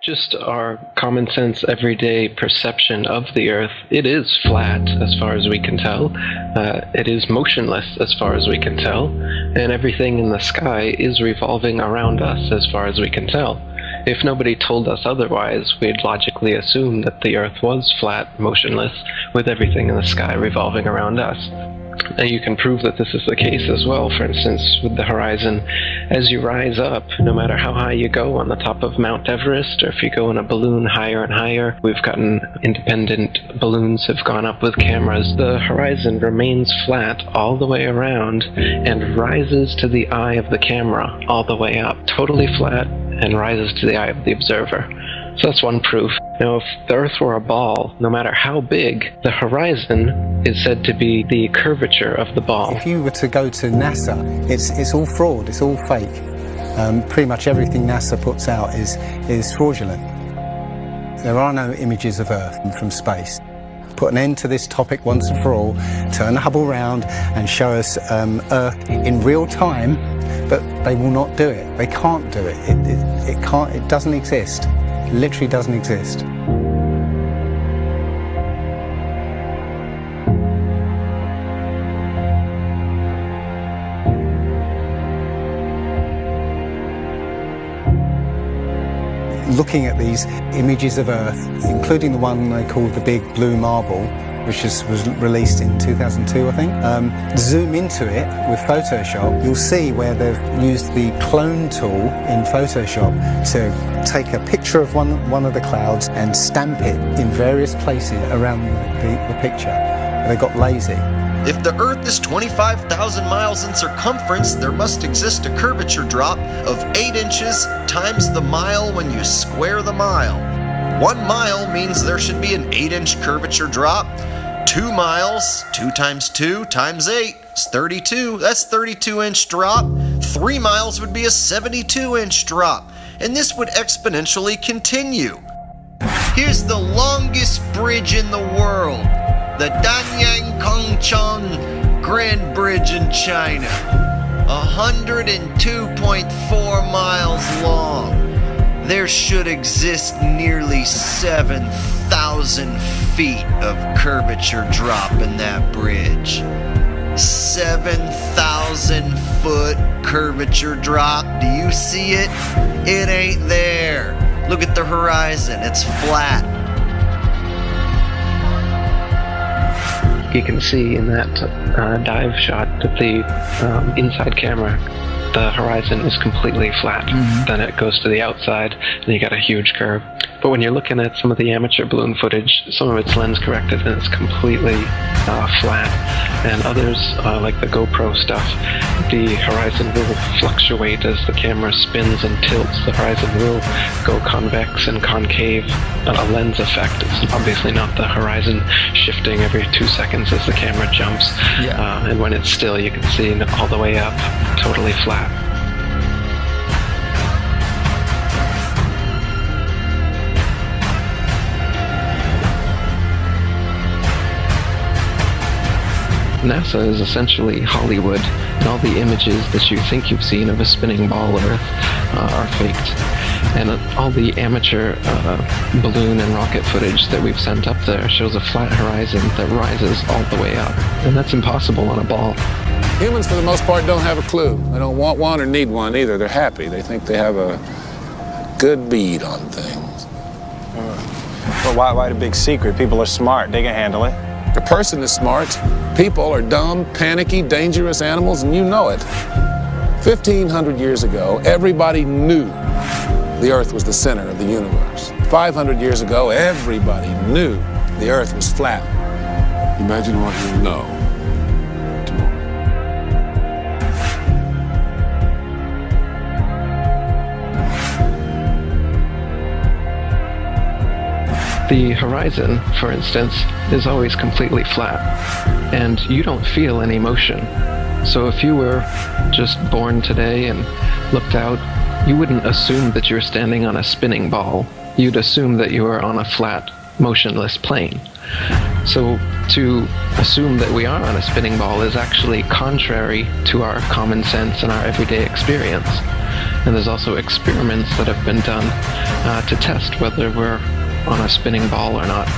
Just our common sense, everyday perception of the Earth, it is flat as far as we can tell. It is motionless as far as we can tell. And everything in the sky is revolving around us as far as we can tell. If nobody told us otherwise, we'd logically assume that the Earth was flat, motionless, with everything in the sky revolving around us. And you can prove that this is the case as well, for instance, with the horizon. As you rise up, no matter how high you go on the top of Mount Everest, or if you go in a balloon higher and higher, we've gotten independent balloons have gone up with cameras, the horizon remains flat all the way around and rises to the eye of the camera all the way up, totally flat, and rises to the eye of the observer. So that's one proof. Now, if the Earth were a ball, no matter how big, the horizon is said to be the curvature of the ball. If you were to go to NASA, it's all fraud, it's all fake. Pretty much everything NASA puts out is fraudulent. There are no images of Earth from space. Put an end to this topic once and for all, turn the Hubble round and show us Earth in real time, but they will not do it. They can't do it. It doesn't exist. It literally doesn't exist. Looking at these images of Earth, including the one they called the Big Blue Marble, which was released in 2002, I think. Zoom into it with Photoshop, you'll see where they've used the clone tool in Photoshop to take a picture of one of the clouds and stamp it in various places around the picture. They got lazy. If the Earth is 25,000 miles in circumference, there must exist a curvature drop of 8 inches times the mile when you square the mile. 1 mile means there should be an 8-inch curvature drop. 2 miles, 2 times 2 times 8 is 32. That's 32-inch drop. 3 miles would be a 72-inch drop. And this would exponentially continue. Here's the longest bridge in the world. The Danyang Kongchong Grand Bridge in China, 102.4 miles long. There should exist nearly 7,000 feet of curvature drop in that bridge. 7,000 foot curvature drop. Do you see it? It ain't there. Look at the horizon. It's flat. You can see in that dive shot that the inside camera, the horizon is completely flat. Then it goes to the outside, and you got a huge curve. But when you're looking at some of the amateur balloon footage, some of it's lens corrected and it's completely flat. And others, like the GoPro stuff, the horizon will fluctuate as the camera spins and tilts. The horizon will go convex and concave, a lens effect. It's obviously not the horizon shifting every 2 seconds as the camera jumps. And when it's still, you can see all the way up, totally flat. NASA is essentially Hollywood, and all the images that you think you've seen of a spinning ball Earth are faked. And all the amateur balloon and rocket footage that we've sent up there shows a flat horizon that rises all the way up. And that's impossible on a ball. Humans, for the most part, don't have a clue. They don't want one or need one either. They're happy. They think they have a good bead on things. Well, why the big secret? People are smart. They can handle it. A person is smart. People are dumb, panicky, dangerous animals, and you know it. 1,500 years ago, everybody knew the Earth was the center of the universe. 500 years ago, everybody knew the Earth was flat. Imagine what you know tomorrow. The horizon, for instance, is always completely flat, and you don't feel any motion. So if you were just born today and looked out, you wouldn't assume that you're standing on a spinning ball. You'd assume that you were on a flat, motionless plane. So to assume that we are on a spinning ball is actually contrary to our common sense and our everyday experience. And there's also experiments that have been done to test whether we're on a spinning ball or not.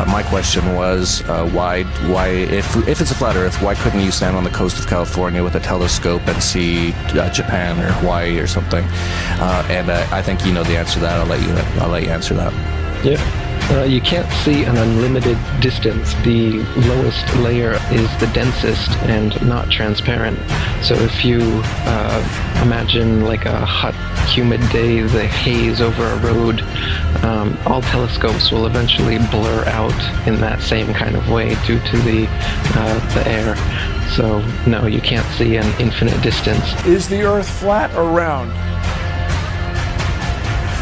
My question was, why, if it's a flat Earth, why couldn't you stand on the coast of California with a telescope and see Japan or Hawaii or something? And I think you know the answer to that. I'll let you answer that. Yeah. You can't see an unlimited distance. The lowest layer is the densest and not transparent. So if you imagine like a hot, humid day, the haze over a road, all telescopes will eventually blur out in that same kind of way due to the air. So no, you can't see an infinite distance. Is the Earth flat or round?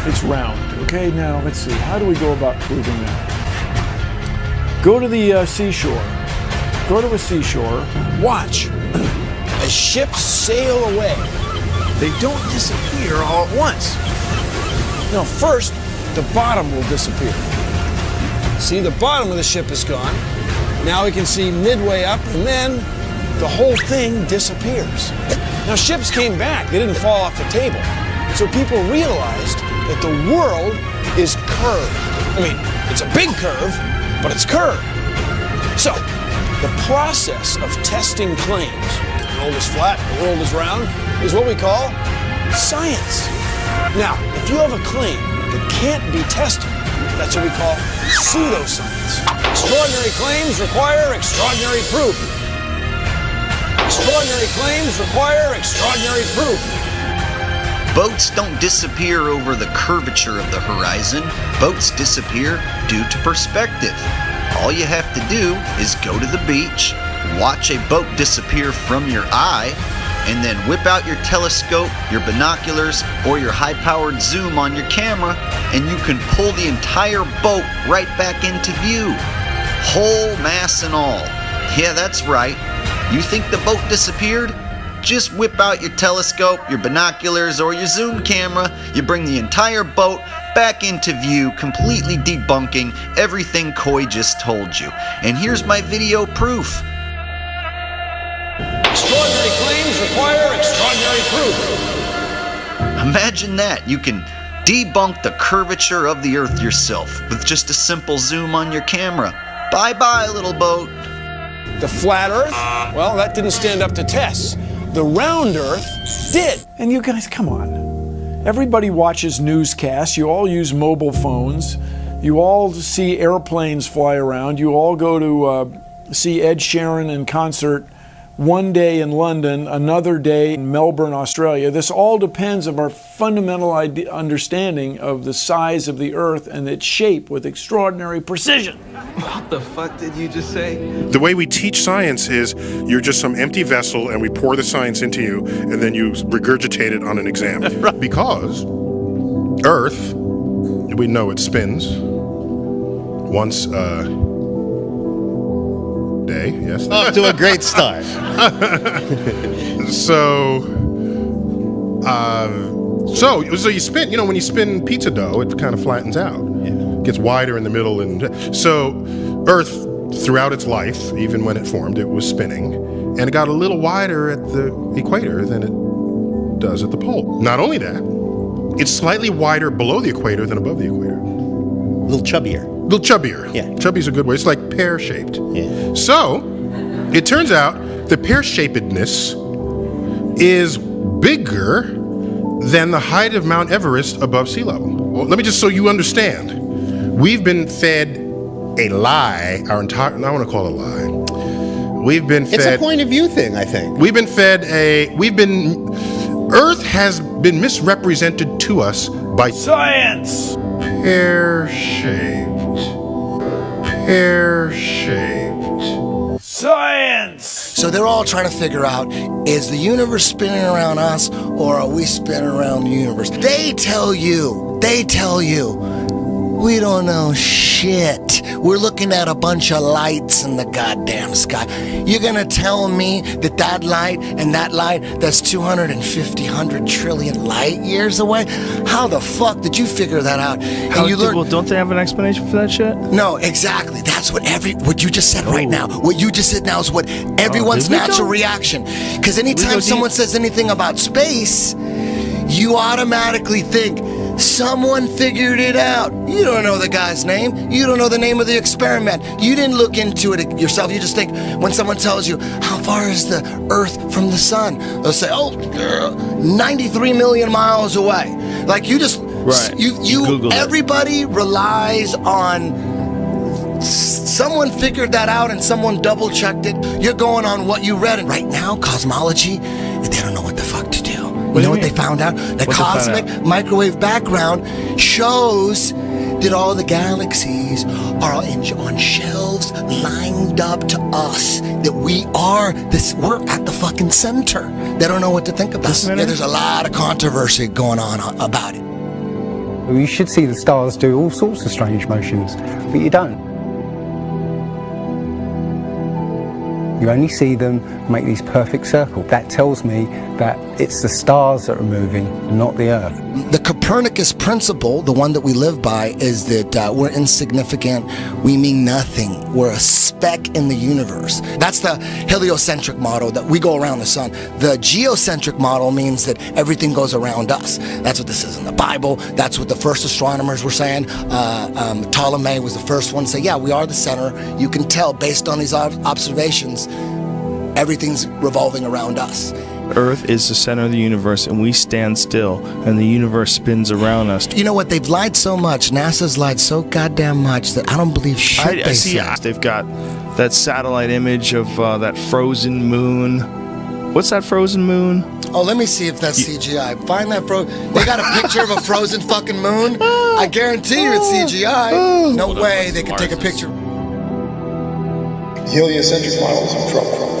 It's round. Okay, now let's see. How do we go about proving that? Go to the seashore. Go to a seashore. Watch as ships sail away. They don't disappear all at once. No, first, the bottom will disappear. See, the bottom of the ship is gone. Now we can see midway up, and then the whole thing disappears. Now, ships came back. They didn't fall off the table. So people realized that the world is curved. I mean, it's a big curve, but it's curved. So, the process of testing claims, the world is flat, the world is round, is what we call science. Now, if you have a claim that can't be tested, that's what we call pseudoscience. Extraordinary claims require extraordinary proof. Extraordinary claims require extraordinary proof. Boats don't disappear over the curvature of the horizon. Boats disappear due to perspective. All you have to do is go to the beach, watch a boat disappear from your eye, and then whip out your telescope, your binoculars, or your high-powered zoom on your camera, and you can pull the entire boat right back into view. Whole mass and all. Yeah, that's right. You think the boat disappeared? Just whip out your telescope, your binoculars, or your zoom camera. You bring the entire boat back into view, completely debunking everything Coy just told you. And here's my video proof. Extraordinary claims require extraordinary proof. Imagine that. You can debunk the curvature of the Earth yourself with just a simple zoom on your camera. Bye-bye, little boat. The flat Earth? Well, that didn't stand up to tests. The round Earth did. And you guys, come on. Everybody watches newscasts. You all use mobile phones. You all see airplanes fly around. You all go to see Ed Sheeran in concert one day in London, another day in Melbourne, Australia. This all depends on our fundamental understanding of the size of the Earth and its shape with extraordinary precision. What the fuck did you just say? The way we teach science is you're just some empty vessel and we pour the science into you and then you regurgitate it on an exam. Because Earth, we know it spins once a day, yes. Off to a great start. So you spin, when you spin pizza dough, it kind of flattens out. Gets wider in the middle, and so Earth throughout its life, even when it formed, it was spinning, and it got a little wider at the equator than it does at the pole. Not only that, it's slightly wider below the equator than above the equator. A little chubbier. Yeah. Chubby's a good way. It's like pear-shaped. Yeah. So it turns out the pear-shapedness is bigger than the height of Mount Everest above sea level. Well, let me just so you understand. We've been fed a lie our entire, I want to call it a lie. We've been fed. It's a point of view thing, I think. Earth has been misrepresented to us by science. Pear-shaped. Science. So they're all trying to figure out, is the universe spinning around us or are we spinning around the universe? They tell you, We don't know shit. We're looking at a bunch of lights in the goddamn sky. You're gonna tell me that that light and that light, that's 250, 100 trillion light years away? How the fuck did you figure that out? And you learn. Well, don't they have an explanation for that shit? No, exactly. That's what you just said right now. What you just said now is what everyone's natural reaction. Because anytime someone says anything about space, you automatically think, someone figured it out. You don't know the guy's name. You don't know the name of the experiment. You didn't look into it yourself. You just think when someone tells you, how far is the Earth from the sun? They'll say, 93 million miles away. Like you just, everybody relies on someone figured that out and someone double checked it. You're going on what you read. And right now, cosmology, they don't know what the fuck to do. You know what they found out? The cosmic microwave background shows that all the galaxies are on shelves lined up to us. That we're at the fucking center. They don't know what to think about. Yeah, there's a lot of controversy going on about it. You should see the stars do all sorts of strange motions, but you don't. You only see them make these perfect circles. That tells me that it's the stars that are moving, not the Earth. The Copernicus principle, the one that we live by, is that we're insignificant, we mean nothing, we're a speck in the universe. That's the heliocentric model, that we go around the sun. The geocentric model means that everything goes around us. That's what this is in the Bible. That's what the first astronomers were saying. Ptolemy was the first one to say, yeah, we are the center. You can tell based on these observations, everything's revolving around us. Earth is the center of the universe, and we stand still, and the universe spins around us. You know what? They've lied so much. NASA's lied so goddamn much that I don't believe shit they say. They've got that satellite image of that frozen moon. What's that frozen moon? Oh, let me see if that's CGI. Find that They got a picture of a frozen fucking moon? I guarantee you it's CGI. No way they could take a picture. Heliocentric models in trouble.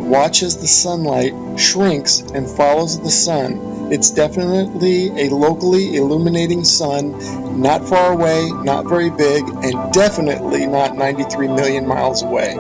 Watch as the sunlight shrinks and follows the sun. It's definitely a locally illuminating sun, not far away, not very big, and definitely not 93 million miles away.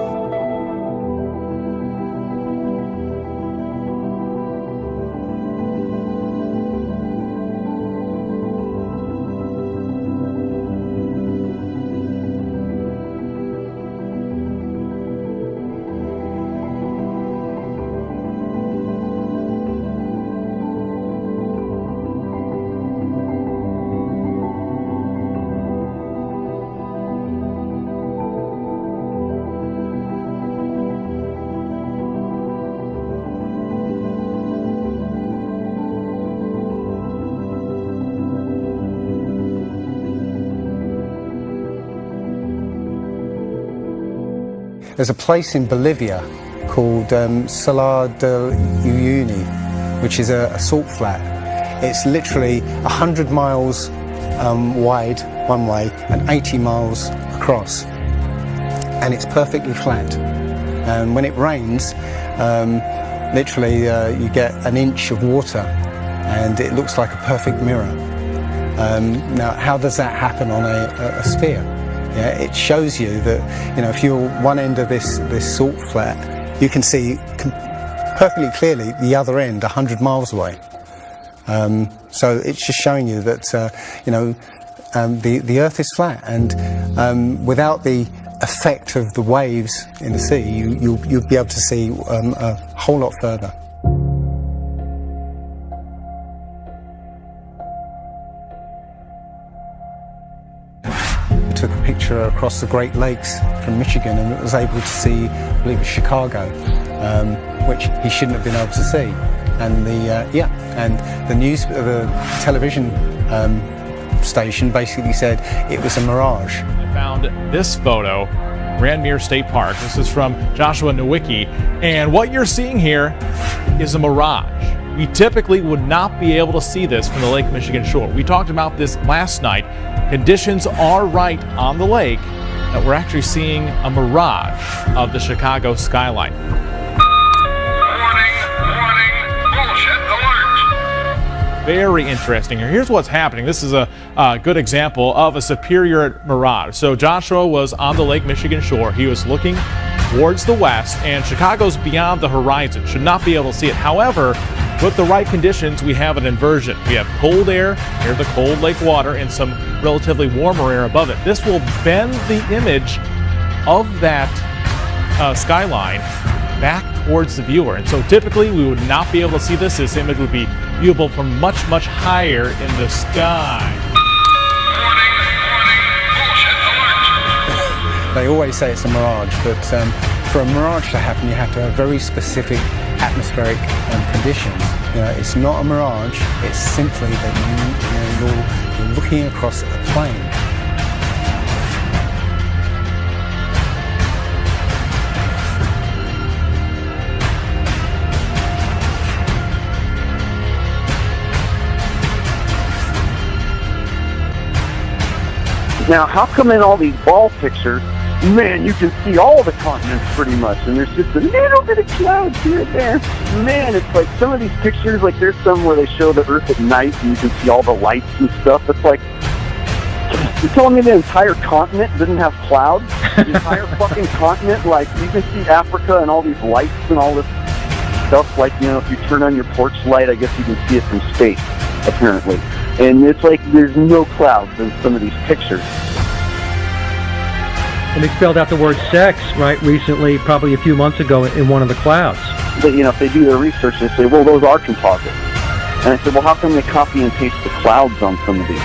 There's a place in Bolivia called Salar del Uyuni, which is a salt flat. It's literally 100 miles wide one way and 80 miles across, and it's perfectly flat. And when it rains, literally you get an inch of water, and it looks like a perfect mirror. Now, how does that happen on a sphere? Yeah, it shows you that, if you're one end of this salt flat, you can see perfectly clearly the other end 100 miles away. So it's just showing you that, the Earth is flat, and without the effect of the waves in the sea, you'll be able to see a whole lot further. Took a picture across the Great Lakes from Michigan, and was able to see, I believe it's Chicago, which he shouldn't have been able to see. And the television station basically said it was a mirage. I found this photo, Randmere State Park. This is from Joshua Nowicki, and what you're seeing here is a mirage. We typically would not be able to see this from the Lake Michigan shore. We talked about this last night. Conditions are right on the lake that we're actually seeing a mirage of the Chicago skyline. Warning, bullshit alert. very interesting here. Here's what's happening. This is a good example of a superior mirage. So Joshua was on the Lake Michigan shore. He was looking towards the west, and Chicago's beyond the horizon. Should not be able to see it. However, with the right conditions, we have an inversion. We have cold air near the cold lake water and some relatively warmer air above it. This will bend the image of that skyline back towards the viewer. And so typically we would not be able to see this. This image would be viewable from much, much higher in the sky. They always say it's a mirage, but for a mirage to happen, you have to have very specific atmospheric conditions. It's not a mirage. It's simply that you're looking across a plane. Now, how come in all these ball pictures, man, you can see all the continents pretty much, and there's just a little bit of clouds here and there. Man, it's like some of these pictures, like there's some where they show the Earth at night and you can see all the lights and stuff. It's like, you're telling me the entire continent didn't have clouds? The entire fucking continent, like you can see Africa and all these lights and all this stuff. Like, if you turn on your porch light, I guess you can see it from space, apparently. And it's like there's no clouds in some of these pictures. And they spelled out the word sex, right, recently, probably a few months ago in one of the clouds. But, if they do their research, they say, well, those are composites. And I said, well, how come they copy and paste the clouds on some of these?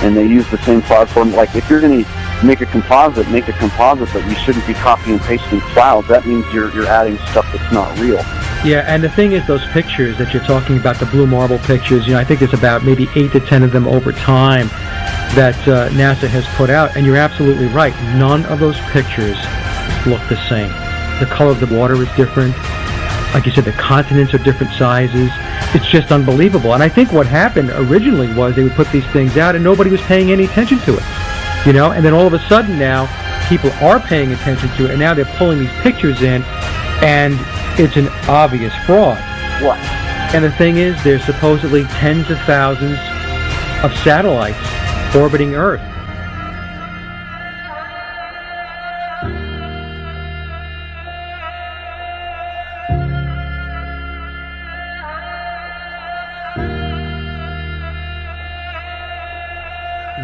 And they use the same cloud form. Like, if you're going to make a composite, but you shouldn't be copying and pasting clouds. That means you're adding stuff that's not real. Yeah, and the thing is, those pictures that you're talking about, the blue marble pictures, I think there's about maybe 8 to 10 of them over time that NASA has put out, and you're absolutely right. None of those pictures look the same. The color of the water is different. Like you said, the continents are different sizes. It's just unbelievable. And I think what happened originally was they would put these things out and nobody was paying any attention to it. And then all of a sudden now, people are paying attention to it, and now they're pulling these pictures in, and it's an obvious fraud. What? And the thing is, there's supposedly tens of thousands of satellites orbiting Earth.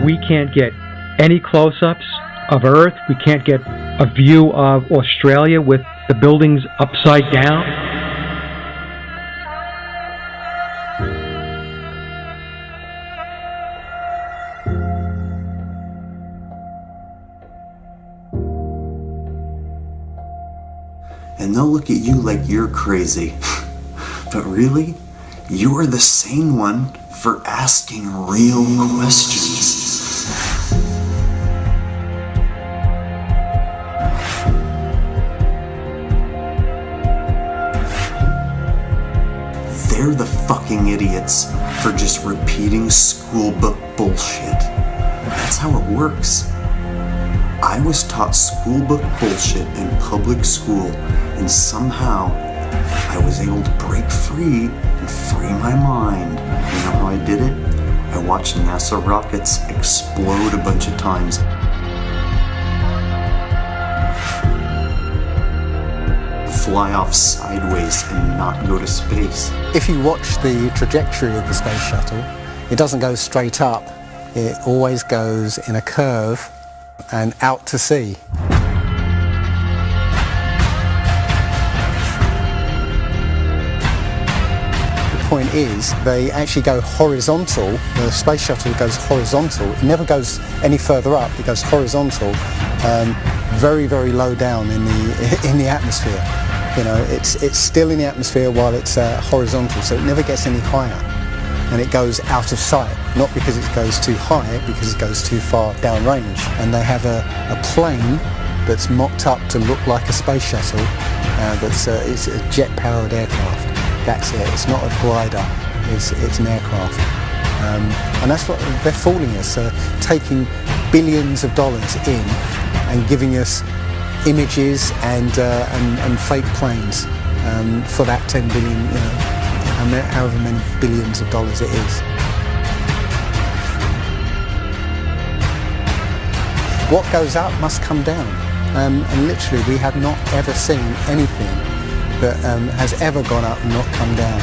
We can't get any close-ups of Earth. We can't get a view of Australia with the buildings upside down. And they'll look at you like you're crazy. But really, you're the sane one for asking real questions. They're the fucking idiots for just repeating school book bullshit. That's how it works. I was taught school book bullshit in public school, and somehow I was able to break free and free my mind. You know how I did it? I watched NASA rockets explode a bunch of times. Fly off sideways and not go to space. If you watch the trajectory of the space shuttle, it doesn't go straight up. It always goes in a curve and out to sea. The point is, they actually go horizontal. The space shuttle goes horizontal. It never goes any further up. It goes horizontal, very, very low down in the atmosphere. It's still in the atmosphere while it's horizontal, so it never gets any higher. And it goes out of sight, not because it goes too high, because it goes too far downrange. And they have a plane that's mocked up to look like a space shuttle, it's a jet-powered aircraft. That's it. It's not a glider. It's an aircraft. And that's what they're fooling us, taking billions of dollars in and giving us images and fake planes for that 10 billion, however many billions of dollars it is. What goes up must come down. And literally, we have not ever seen anything that has ever gone up and not come down.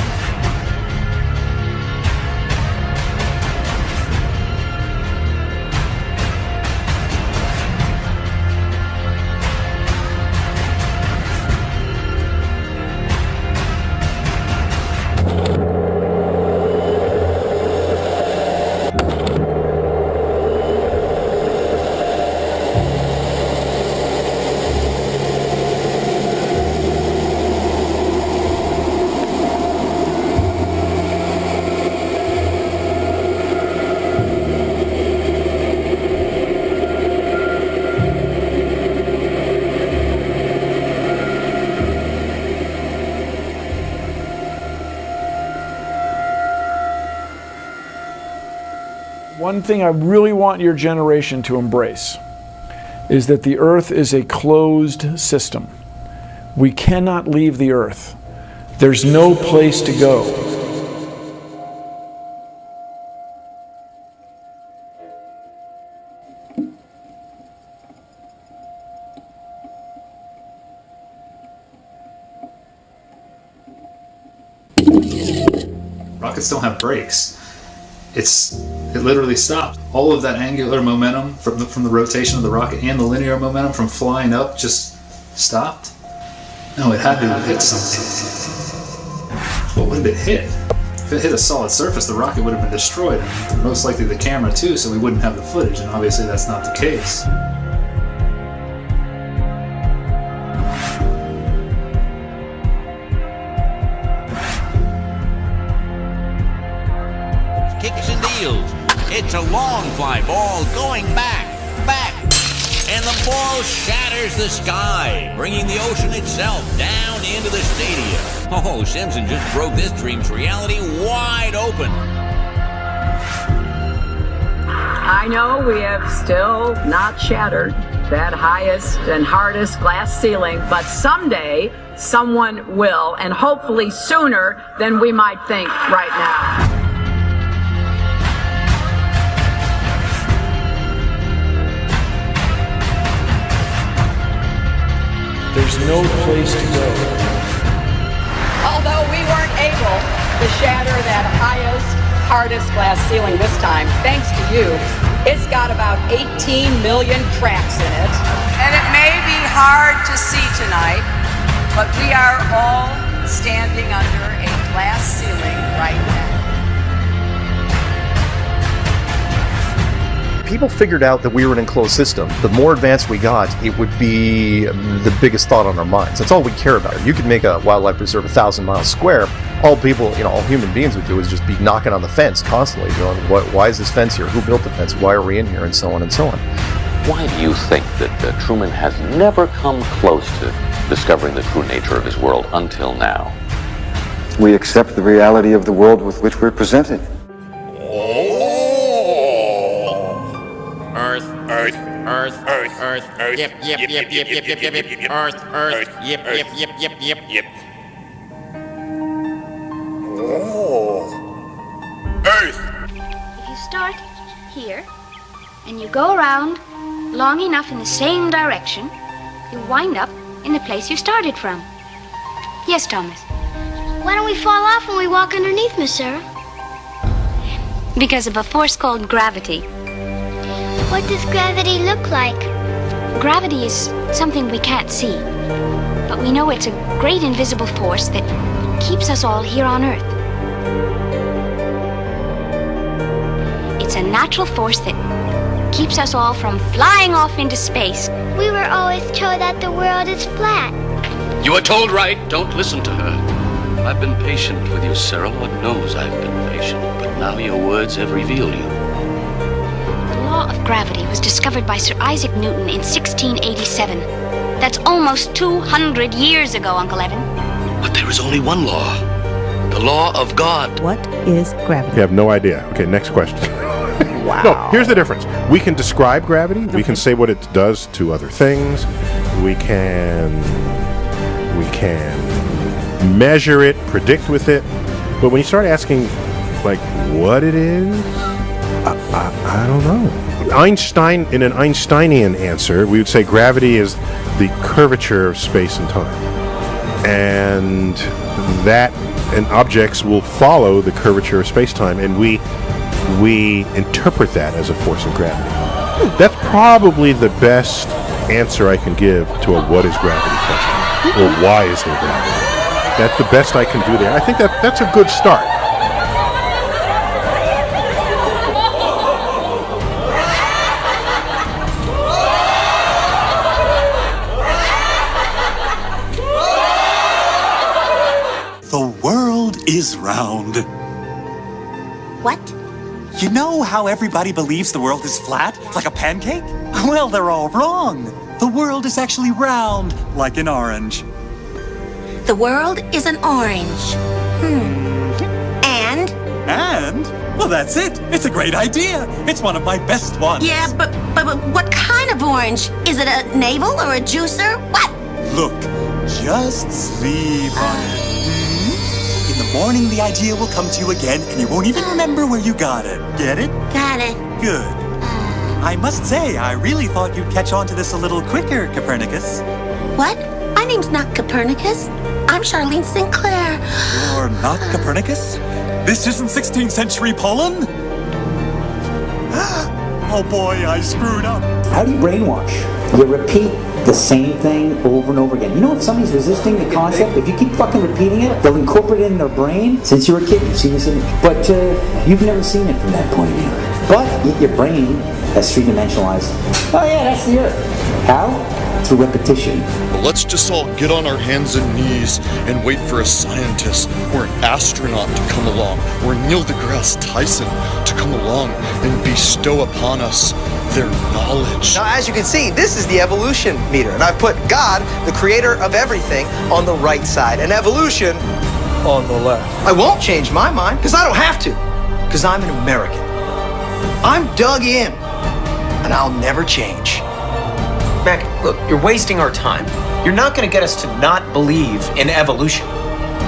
One thing I really want your generation to embrace is that the Earth is a closed system. We cannot leave the Earth. There's no place to go. Rockets don't have brakes. It literally stopped. All of that angular momentum from the rotation of the rocket and the linear momentum from flying up just stopped. No, it had to have hit something. What would it hit? If it hit a solid surface, the rocket would have been destroyed, and most likely the camera too, so we wouldn't have the footage, and obviously that's not the case. Kicks and deals. It's a long fly ball going back, and the ball shatters the sky, bringing the ocean itself down into the stadium. Oh, Simpson just broke this dream's reality wide open. I know we have still not shattered that highest and hardest glass ceiling, but someday someone will, and hopefully sooner than we might think right now. There's no place to go. Although we weren't able to shatter that highest, hardest glass ceiling this time, thanks to you, it's got about 18 million cracks in it. And it may be hard to see tonight, but we are all standing under a glass ceiling right now. People figured out that we were an enclosed system. The more advanced we got, it would be the biggest thought on our minds. That's all we care about. You could make a wildlife preserve 1,000 miles square. All people, all human beings would do is just be knocking on the fence constantly, going, why is this fence here? Who built the fence? Why are we in here? And so on and so on. Why do you think that Truman has never come close to discovering the true nature of his world until now? We accept the reality of the world with which we're presented. Earth. Yep. Earth. Yep. Oh. Earth. If you start here and you go around long enough in the same direction, you wind up in the place you started from. Yes, Thomas. Why don't we fall off when we walk underneath, Miss Sarah? Because of a force called gravity. What does gravity look like? Gravity is something we can't see, but we know it's a great invisible force that keeps us all here on Earth. It's a natural force that keeps us all from flying off into space. We were always told that the world is flat. You were told right. Don't listen to her. I've been patient with you, Sarah. Lord knows I've been patient, but now your words have revealed you. The law of gravity was discovered by Sir Isaac Newton in 1687. That's almost 200 years ago, Uncle Evan. But there is only one law. The law of God. What is gravity? You have no idea. Okay, next question. Wow. No, here's the difference. We can describe gravity. Okay. We can say what it does to other things. We can measure it, predict with it. But when you start asking, like, what it is, I don't know. Einstein, in an Einsteinian answer, we would say gravity is the curvature of space and time. And objects will follow the curvature of space-time, and we interpret that as a force of gravity. That's probably the best answer I can give to a what is gravity question, or why is there gravity. That's the best I can do there. I think that's a good start. The world is round. What? You know how everybody believes the world is flat, like a pancake? Well, they're all wrong. The world is actually round, like an orange. The world is an orange. And? And? Well, that's it. It's a great idea. It's one of my best ones. Yeah, but what kind of orange? Is it a navel or a juicer? What? Look, just sleep on it. In the morning, the idea will come to you again, and you won't even remember where you got it. Get it? Got it. Good. I must say, I really thought you'd catch on to this a little quicker, Copernicus. What? My name's not Copernicus. I'm Charlene Sinclair. You're not Copernicus? This isn't 16th century Poland? Oh boy, I screwed up. How do you brainwash? You repeat the same thing over and over again. You know, if somebody's resisting the concept, if you keep fucking repeating it, they'll incorporate it in their brain. Since you were a kid, you've seen this image. But you've never seen it from that point of view. But your brain has three-dimensionalized. Oh yeah, that's the Earth. How? Through repetition. Let's just all get on our hands and knees and wait for a scientist or an astronaut to come along, or Neil deGrasse Tyson to come along and bestow upon us their knowledge. Now, as you can see, this is the evolution meter, and I've put God, the creator of everything, on the right side, and evolution on the left. I won't change my mind, because I don't have to, because I'm an American. I'm dug in, and I'll never change. Mac, look, you're wasting our time. You're not going to get us to not believe in evolution.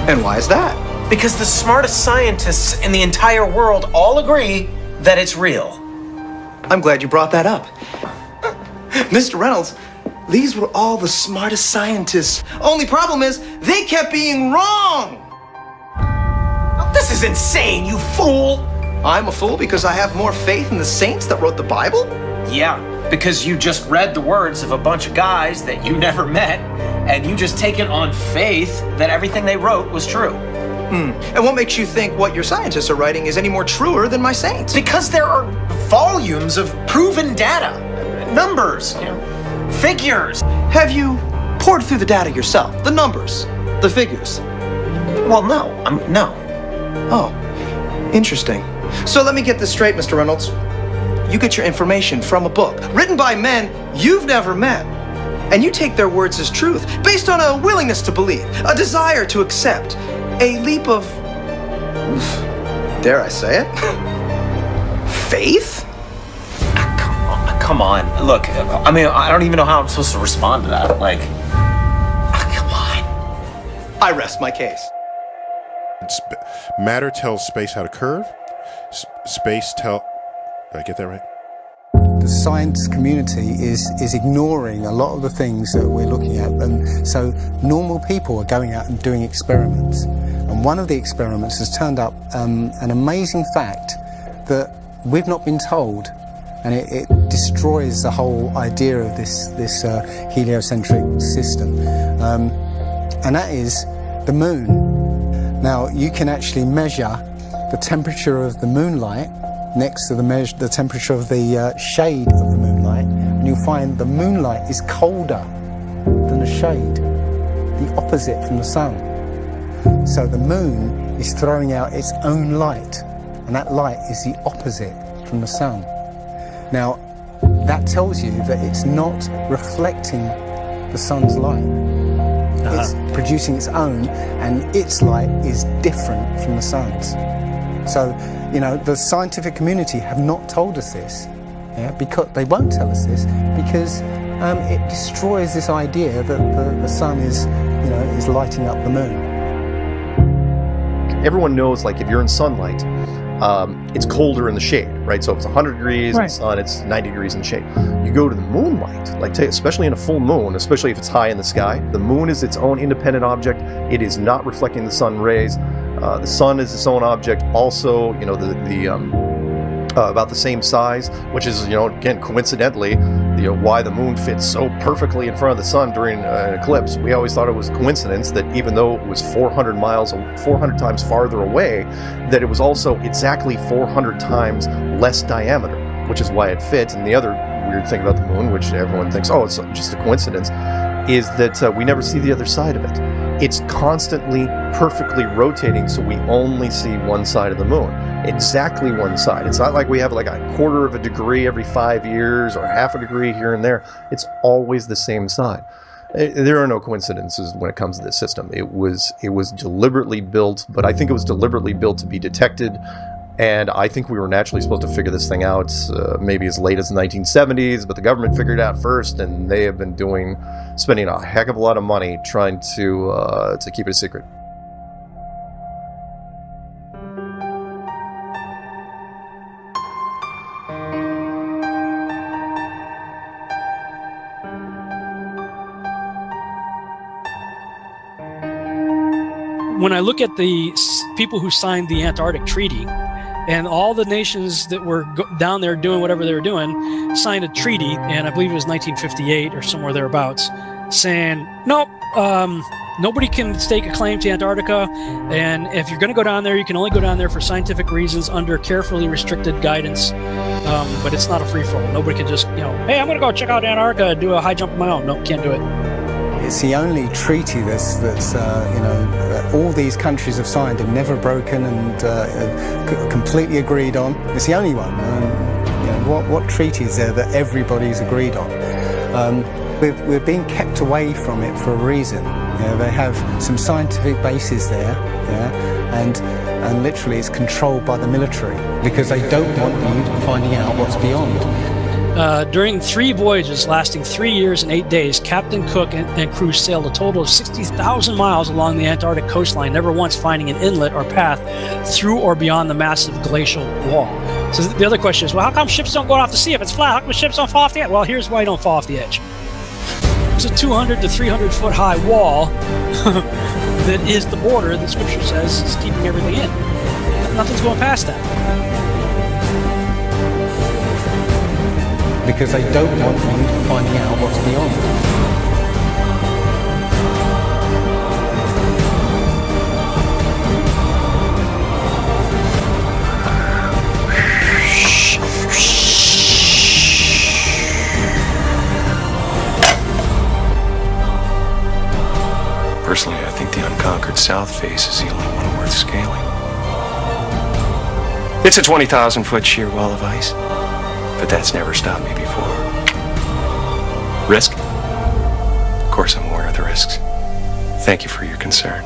And why is that? Because the smartest scientists in the entire world all agree that it's real. I'm glad you brought that up. Mr. Reynolds, these were all the smartest scientists. Only problem is, they kept being wrong! This is insane, you fool! I'm a fool because I have more faith in the saints that wrote the Bible? Yeah, because you just read the words of a bunch of guys that you never met, and you just take it on faith that everything they wrote was true. And what makes you think what your scientists are writing is any more truer than my saints? Because there are volumes of proven data, numbers, figures. Have you poured through the data yourself? The numbers, the figures? Well, no. No. Oh, interesting. So let me get this straight, Mr. Reynolds. You get your information from a book written by men you've never met, and you take their words as truth based on a willingness to believe, a desire to accept, a leap of, dare I say it, faith? Come on. Look, I mean, I don't even know how I'm supposed to respond to that. Like, come on. I rest my case. Matter tells space how to curve. Space tell... Did I get that right? The science community is ignoring a lot of the things that we're looking at, and so normal people are going out and doing experiments. And one of the experiments has turned up an amazing fact that we've not been told, and it destroys the whole idea of this heliocentric system, and that is the moon. Now, you can actually measure the temperature of the moonlight next to the temperature of the shade of the moonlight, and you'll find the moonlight is colder than the shade, the opposite from the sun. So the moon is throwing out its own light, and that light is the opposite from the sun. Now, that tells you that it's not reflecting the sun's light. It's producing its own, and its light is different from the sun's. So, you know, the scientific community have not told us this, because they won't tell us this, because it destroys this idea that the sun is lighting up the moon. Everyone knows, like, if you're in sunlight, it's colder in the shade, right? So if it's 100 degrees in the sun, it's 90 degrees in the shade. You go to the moonlight, especially in a full moon, especially if it's high in the sky, the moon is its own independent object. It is not reflecting the sun rays. The sun is its own object. Also, about the same size, which is, again, coincidentally, why the moon fits so perfectly in front of the sun during an eclipse. We always thought it was coincidence that even though it was 400 times farther away, that it was also exactly 400 times less diameter, which is why it fits. And the other weird thing about the moon, which everyone thinks, it's just a coincidence, is that we never see the other side of it. It's constantly perfectly rotating, so we only see one side of the moon. Exactly one side. It's not like we have like a quarter of a degree every 5 years or half a degree here and there. It's always the same side. There are no coincidences when it comes to this system. It was deliberately built, but I think it was deliberately built to be detected. And I think we were naturally supposed to figure this thing out maybe as late as the 1970s, but the government figured it out first, and they have been spending a heck of a lot of money trying to keep it a secret. When I look at the people who signed the Antarctic Treaty, and all the nations that were down there doing whatever they were doing signed a treaty, and I believe it was 1958 or somewhere thereabouts, saying, nope, nobody can stake a claim to Antarctica, and if you're going to go down there, you can only go down there for scientific reasons under carefully restricted guidance, but it's not a free-for-all. Nobody can just, hey, I'm going to go check out Antarctica and do a high jump of my own. No, can't do it. It's the only treaty that's all these countries have signed and never broken and completely agreed on. It's the only one. What treaty is there that everybody's agreed on? We're being kept away from it for a reason. They have some scientific bases there, and literally it's controlled by the military because they don't want you finding out what's beyond. During 3 voyages lasting 3 years and 8 days, Captain Cook and crew sailed a total of 60,000 miles along the Antarctic coastline, never once finding an inlet or path through or beyond the massive glacial wall. So the other question is, well, how come ships don't go off the sea if it's flat? How come ships don't fall off the edge? Well, here's why you don't fall off the edge. There's a 200 to 300 foot high wall that is the border that Scripture says is keeping everything in. Nothing's going past that. Because they don't want you finding out what's beyond. Personally, I think the unconquered south face is the only one worth scaling. It's a 20,000-foot sheer wall of ice. But that's never stopped me before. Risk? Of course I'm aware of the risks. Thank you for your concern.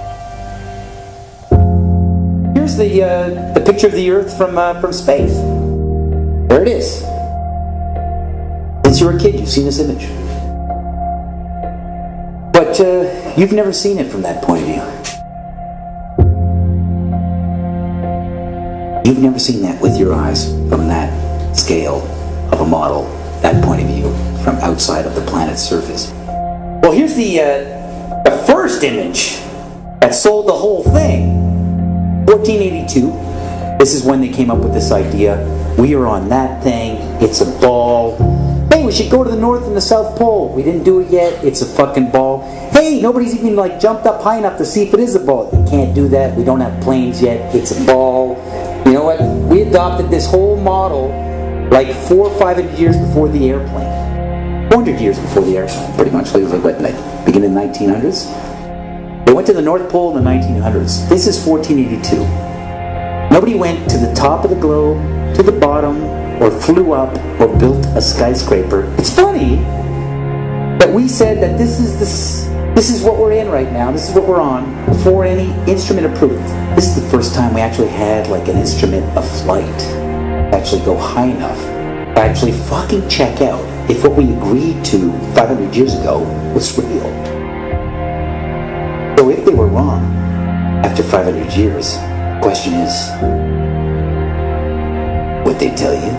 Here's the picture of the Earth from space. There it is. Since you were a kid, you've seen this image. But you've never seen it from that point of view. You've never seen that with your eyes from that scale of a model, that point of view, from outside of the planet's surface. Well, here's the first image that sold the whole thing. 1482. This is when they came up with this idea. We are on that thing. It's a ball. Hey, we should go to the North and the South Pole. We didn't do it yet. It's a fucking ball. Hey, nobody's even jumped up high enough to see if it is a ball. You can't do that. We don't have planes yet. It's a ball. You know what? We adopted this whole model 400 or 500 years before the airplane. 400 years before the airplane, pretty much. It was beginning of the 1900s. They went to the North Pole in the 1900s. This is 1482. Nobody went to the top of the globe, to the bottom, or flew up, or built a skyscraper. It's funny that we said that this is what we're in right now. This is what we're on before any instrument approved. This is the first time we actually had an instrument of flight. Actually go high enough to actually fucking check out if what we agreed to 500 years ago was real. So if they were wrong after 500 years, the question is, they tell you.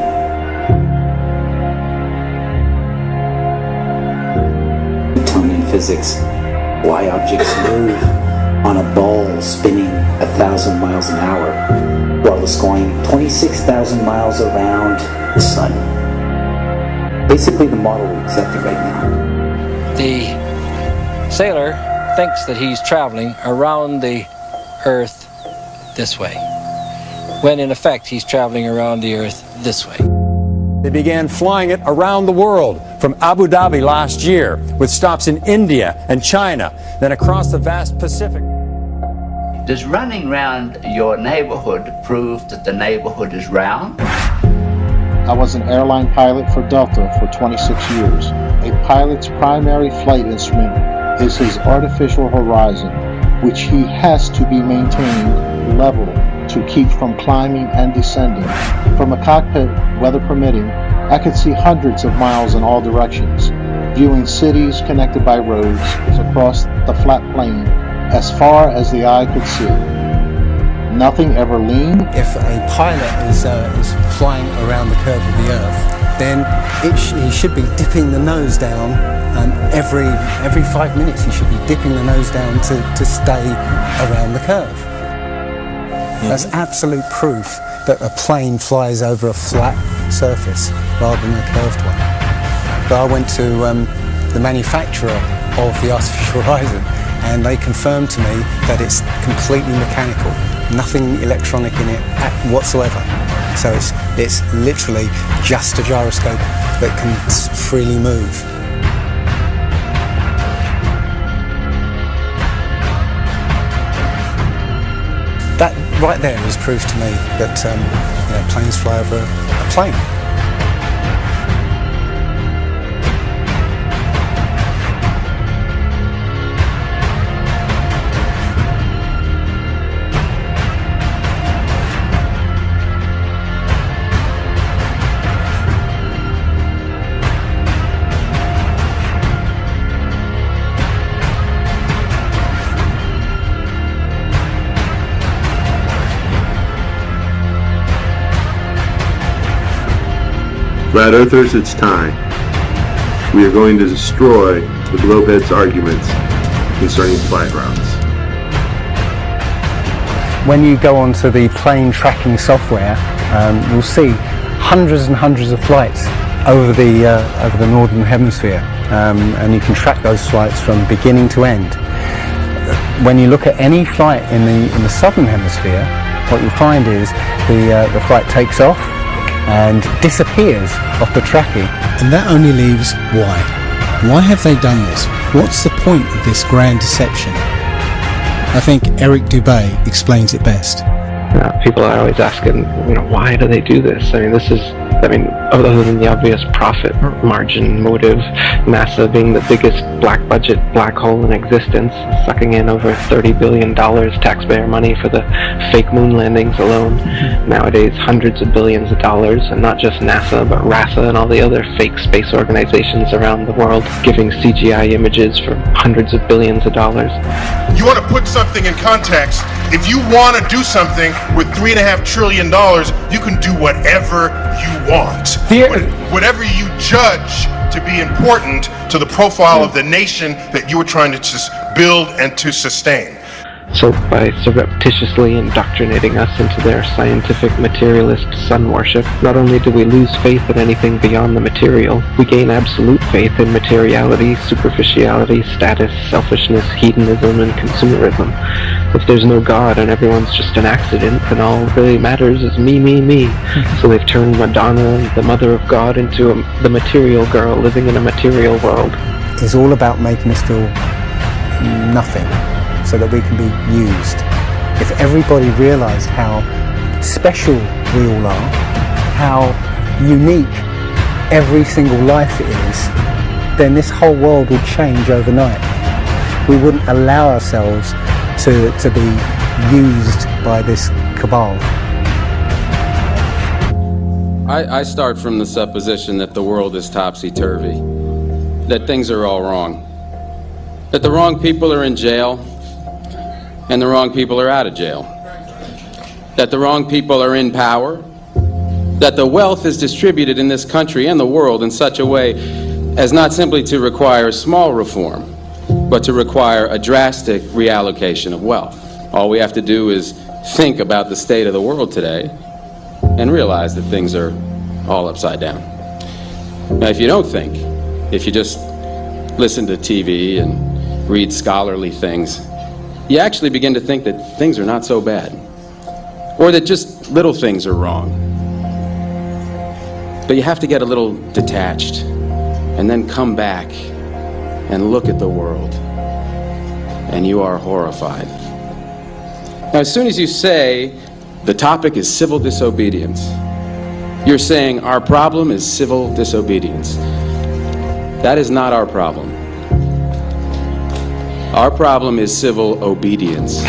Newtonian physics. Why objects move on a ball spinning 1,000 miles an hour while it's going 26,000 miles around the sun. Basically the model we accepted right now. The sailor thinks that he's traveling around the Earth this way, when in effect he's traveling around the Earth this way. They began flying it around the world, from Abu Dhabi last year, with stops in India and China, then across the vast Pacific. Does running around your neighborhood prove that the neighborhood is round? I was an airline pilot for Delta for 26 years. A pilot's primary flight instrument is his artificial horizon, which he has to be maintained level to keep from climbing and descending. From a cockpit, weather permitting, I could see hundreds of miles in all directions, viewing cities connected by roads across the flat plain as far as the eye could see. Nothing ever leaned. If a pilot is flying around the curve of the Earth, then he should be dipping the nose down every 5 minutes. He should be dipping the nose down to stay around the curve. That's absolute proof that a plane flies over a flat surface rather than a curved one. But I went to the manufacturer of the artificial horizon, and they confirmed to me that it's completely mechanical, nothing electronic in it whatsoever. So it's literally just a gyroscope that can freely move. That right there is proof to me that planes fly over a plane. Flat Earthers, it's time. We are going to destroy the globeheads' arguments concerning flight routes. When you go onto the plane tracking software, you'll see hundreds and hundreds of flights over the northern hemisphere, and you can track those flights from beginning to end. When you look at any flight in the southern hemisphere, what you'll find is the flight takes off and disappears off the tracking. And that only leaves why. Why have they done this? What's the point of this grand deception? I think Eric Dubay explains it best. People are always asking, why do they do this? Other than the obvious profit margin motive, NASA being the biggest black budget black hole in existence, sucking in over $30 billion taxpayer money for the fake moon landings alone. Nowadays, hundreds of billions of dollars, and not just NASA, but RASA and all the other fake space organizations around the world, giving CGI images for hundreds of billions of dollars. You want to put something in context. If you want to do something with $3.5 trillion, you can do whatever you want. Whatever you judge to be important to the profile of the nation that you are trying to build and to sustain. So by surreptitiously indoctrinating us into their scientific materialist sun worship, not only do we lose faith in anything beyond the material, we gain absolute faith in materiality, superficiality, status, selfishness, hedonism, and consumerism. If there's no God and everyone's just an accident, then all really matters is me, me, me. So they've turned Madonna, the mother of God, into the material girl living in a material world. It's all about making us feel nothing, so that we can be used. If everybody realised how special we all are, how unique every single life is, then this whole world would change overnight. We wouldn't allow ourselves to be used by this cabal. I start from the supposition that the world is topsy-turvy, that things are all wrong, that the wrong people are in jail, and the wrong people are out of jail. That the wrong people are in power, that the wealth is distributed in this country and the world in such a way as not simply to require small reform, but to require a drastic reallocation of wealth. All we have to do is think about the state of the world today and realize that things are all upside down. Now, if you don't think, if you just listen to TV and read scholarly things, you actually begin to think that things are not so bad, or that just little things are wrong. But you have to get a little detached and then come back and look at the world, and you are horrified. Now, as soon as you say the topic is civil disobedience, you're saying our problem is civil disobedience. That is not our problem. Our problem is civil obedience.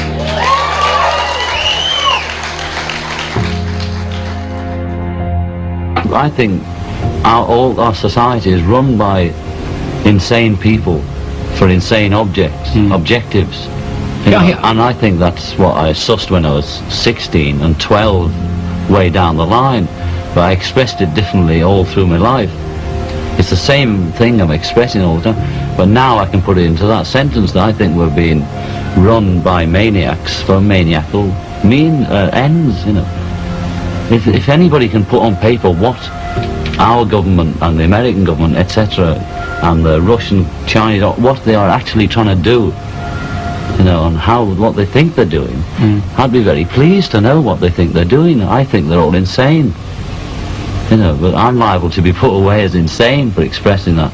I think all our society is run by insane people for insane objectives. You know, and I think that's what I sussed when I was 16 and 12 way down the line, but I expressed it differently all through my life. It's the same thing I'm expressing all the time, but now I can put it into that sentence that I think we're being run by maniacs for maniacal ends, you know. If anybody can put on paper what our government and the American government, etc., and the Russian, Chinese, what they are actually trying to do, you know, and what they think they're doing, I'd be very pleased to know what they think they're doing. I think they're all insane, you know, but I'm liable to be put away as insane for expressing that.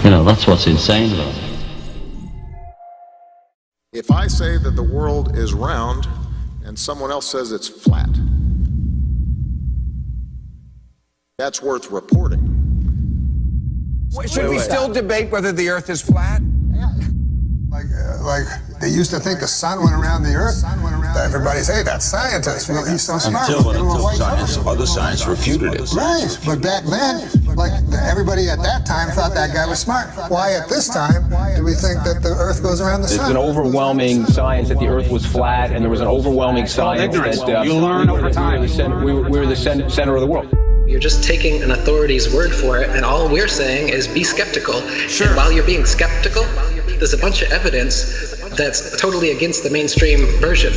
You know, that's what's insane about it. If I say that the world is round and someone else says it's flat, that's worth reporting. Should we still debate whether the Earth is flat? Like they used to think the sun went around the Earth. Everybody say that's scientists. Well, he's so smart. Until other science refuted it. Right, but back then, like everybody at that time thought that guy was smart. Why at this time do we think that the Earth goes around the sun? There's an overwhelming science that the Earth was flat, and there was an overwhelming science that you learn over time. We were the center of the world. You're just taking an authority's word for it, and all we're saying is be skeptical. Sure. And while you're being skeptical, there's a bunch of evidence that's totally against the mainstream version.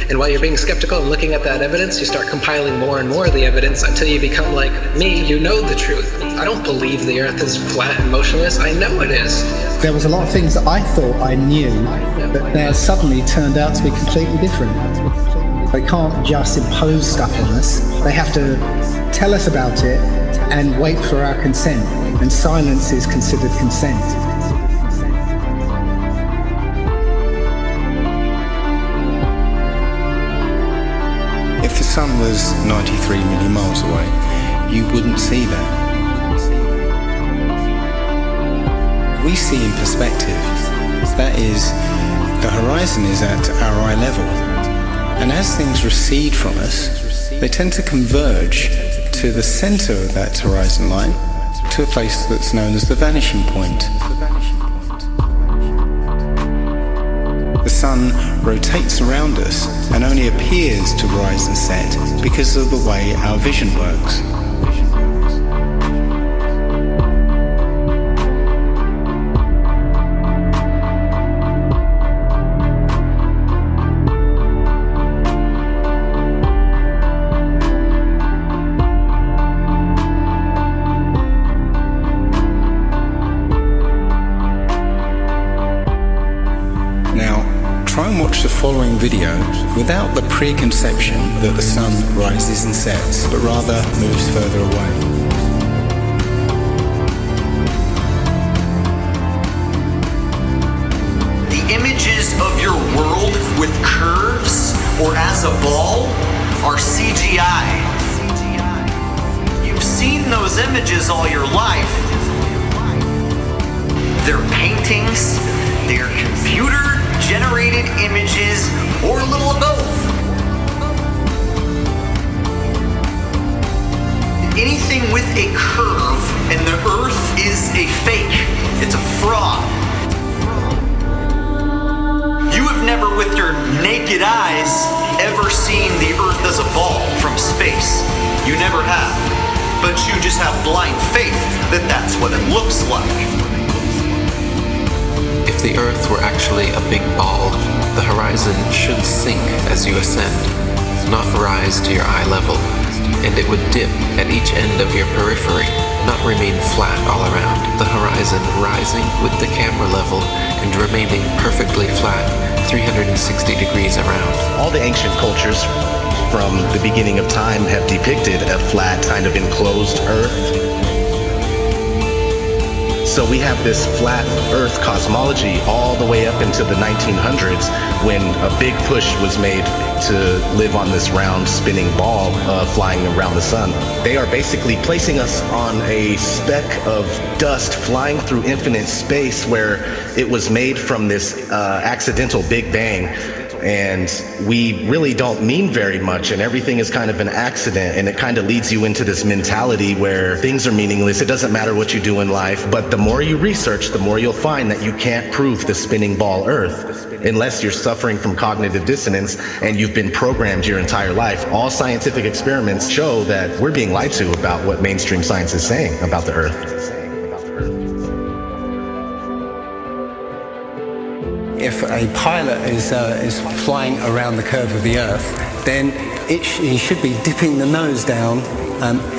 And while you're being skeptical and looking at that evidence, you start compiling more and more of the evidence until you become like me, you know the truth. I don't believe the Earth is flat and motionless. I know it is. There was a lot of things that I thought I knew that now suddenly turned out to be completely different. They can't just impose stuff on us. They have to tell us about it and wait for our consent. And silence is considered consent. If the sun was 93 million miles away, you wouldn't see that. We see in perspective. That is, the horizon is at our eye level. And as things recede from us, they tend to converge to the center of that horizon line, to a place that's known as the vanishing point. The sun rotates around us and only appears to rise and set because of the way our vision works. Watch the following video without the preconception that the sun rises and sets, but rather moves further away. The images of your world with curves or as a ball are CGI. You've seen those images all your life. They're paintings, they're computer-generated images, or a little of both. Anything with a curve and the Earth is a fake. It's a fraud. You have never, with your naked eyes, ever seen the Earth as a ball from space. You but you just have blind faith that that's what it looks like. If the Earth were actually a big ball, the horizon should sink as you ascend, not rise to your eye level, and it would dip at each end of your periphery, not remain flat all around, the horizon rising with the camera level and remaining perfectly flat 360 degrees around. All the ancient cultures from the beginning of time have depicted a flat, kind of enclosed Earth. So we have this flat Earth cosmology all the way up into the 1900s when a big push was made to live on this round spinning ball flying around the sun. They are basically placing us on a speck of dust flying through infinite space where it was made from this accidental Big Bang. And we really don't mean very much, and everything is kind of an accident, and it kind of leads you into this mentality where things are meaningless. It doesn't matter what you do in life, but the more you research, the more you'll find that you can't prove the spinning ball Earth unless you're suffering from cognitive dissonance and you've been programmed your entire life. All scientific experiments show that we're being lied to about what mainstream science is saying about the Earth. If a pilot is flying around the curve of the Earth, then he should be dipping the nose down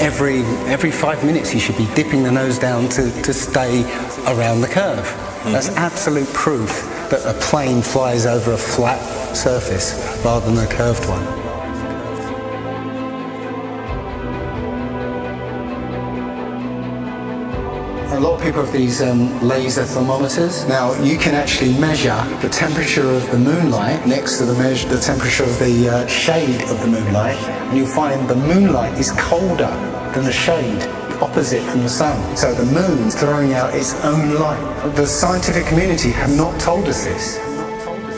every 5 minutes. He should be dipping the nose down to stay around the curve. That's absolute proof that a plane flies over a flat surface rather than a curved one. A lot of people have these laser thermometers. Now, you can actually measure the temperature of the moonlight next to the temperature of the shade of the moonlight, and you'll find the moonlight is colder than the shade opposite from the sun. So the moon's throwing out its own light. The scientific community have not told us this.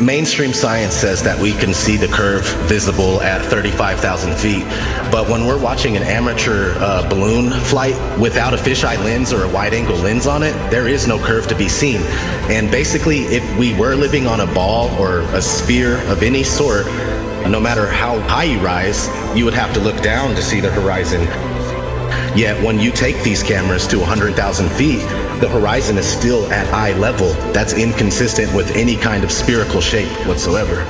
Mainstream science says that we can see the curve visible at 35,000 feet, but when we're watching an amateur balloon flight without a fisheye lens or a wide-angle lens on it, there is no curve to be seen. And basically, if we were living on a ball or a sphere of any sort, no matter how high you rise, you would have to look down to see the horizon. Yet when you take these cameras to 100,000 feet, the horizon is still at eye level. That's inconsistent with any kind of spherical shape whatsoever.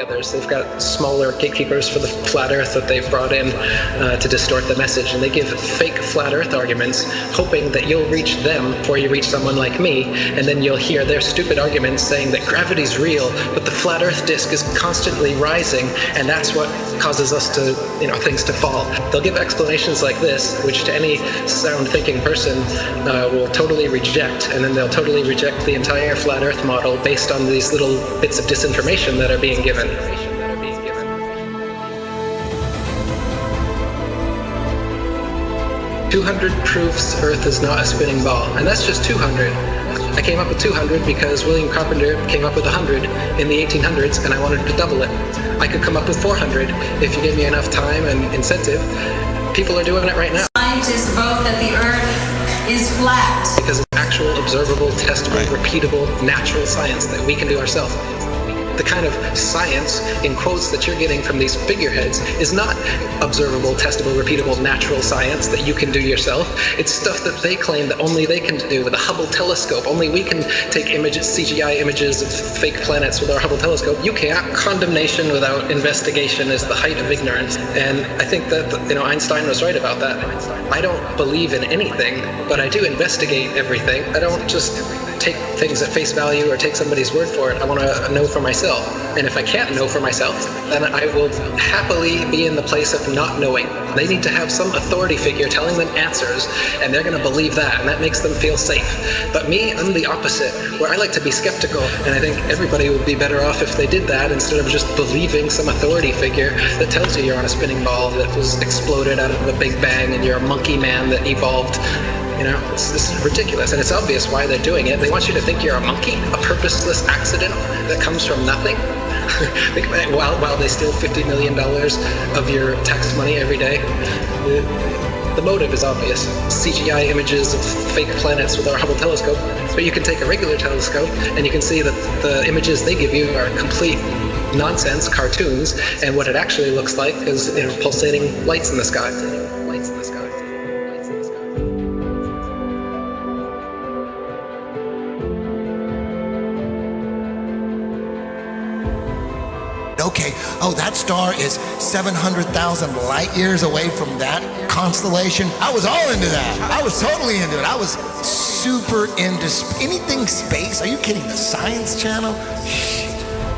Others. They've got smaller gatekeepers for the flat earth that they've brought in to distort the message, and they give fake flat earth arguments hoping that you'll reach them before you reach someone like me, and then you'll hear their stupid arguments saying that gravity's real, but the flat earth disk is constantly rising, and that's what causes us to, things to fall. They'll give explanations like this, which to any sound thinking person will totally reject, and then they'll totally reject the entire flat earth model based on these little bits of disinformation that are being given. 200 proofs Earth is not a spinning ball, and that's just 200. I came up with 200 because William Carpenter came up with 100 in the 1800s, and I wanted to double it. I could come up with 400 if you give me enough time and incentive. People are doing it right now. Scientists vote that the Earth is flat. Because of actual, observable, testable, repeatable, natural science that we can do ourselves. The kind of science, in quotes, that you're getting from these figureheads is not observable, testable, repeatable, natural science that you can do yourself. It's stuff that they claim that only they can do with a Hubble telescope. Only we can take images, CGI images of fake planets with our Hubble telescope. You can't. Condemnation without investigation is the height of ignorance. And I think that, Einstein was right about that. I don't believe in anything, but I do investigate everything. I don't just take things at face value or take somebody's word for it. I want to know for myself. And if I can't know for myself, then I will happily be in the place of not knowing. They need to have some authority figure telling them answers, and they're going to believe that, and that makes them feel safe. But me, I'm the opposite, where I like to be skeptical, and I think everybody would be better off if they did that instead of just believing some authority figure that tells you you're on a spinning ball that was exploded out of a big bang and you're a monkey man that evolved. It's ridiculous, and it's obvious why they're doing it. They want you to think you're a monkey, a purposeless accident that comes from nothing. Think about it, while they steal $50 million of your tax money every day. The motive is obvious. CGI images of fake planets with our Hubble telescope. But you can take a regular telescope and you can see that the images they give you are complete nonsense, cartoons, and what it actually looks like is pulsating lights in the sky. Lights in the sky. Okay, that star is 700,000 light years away from that constellation. I was all into that. I was totally into it. I was super into anything space. Are you kidding? The Science Channel?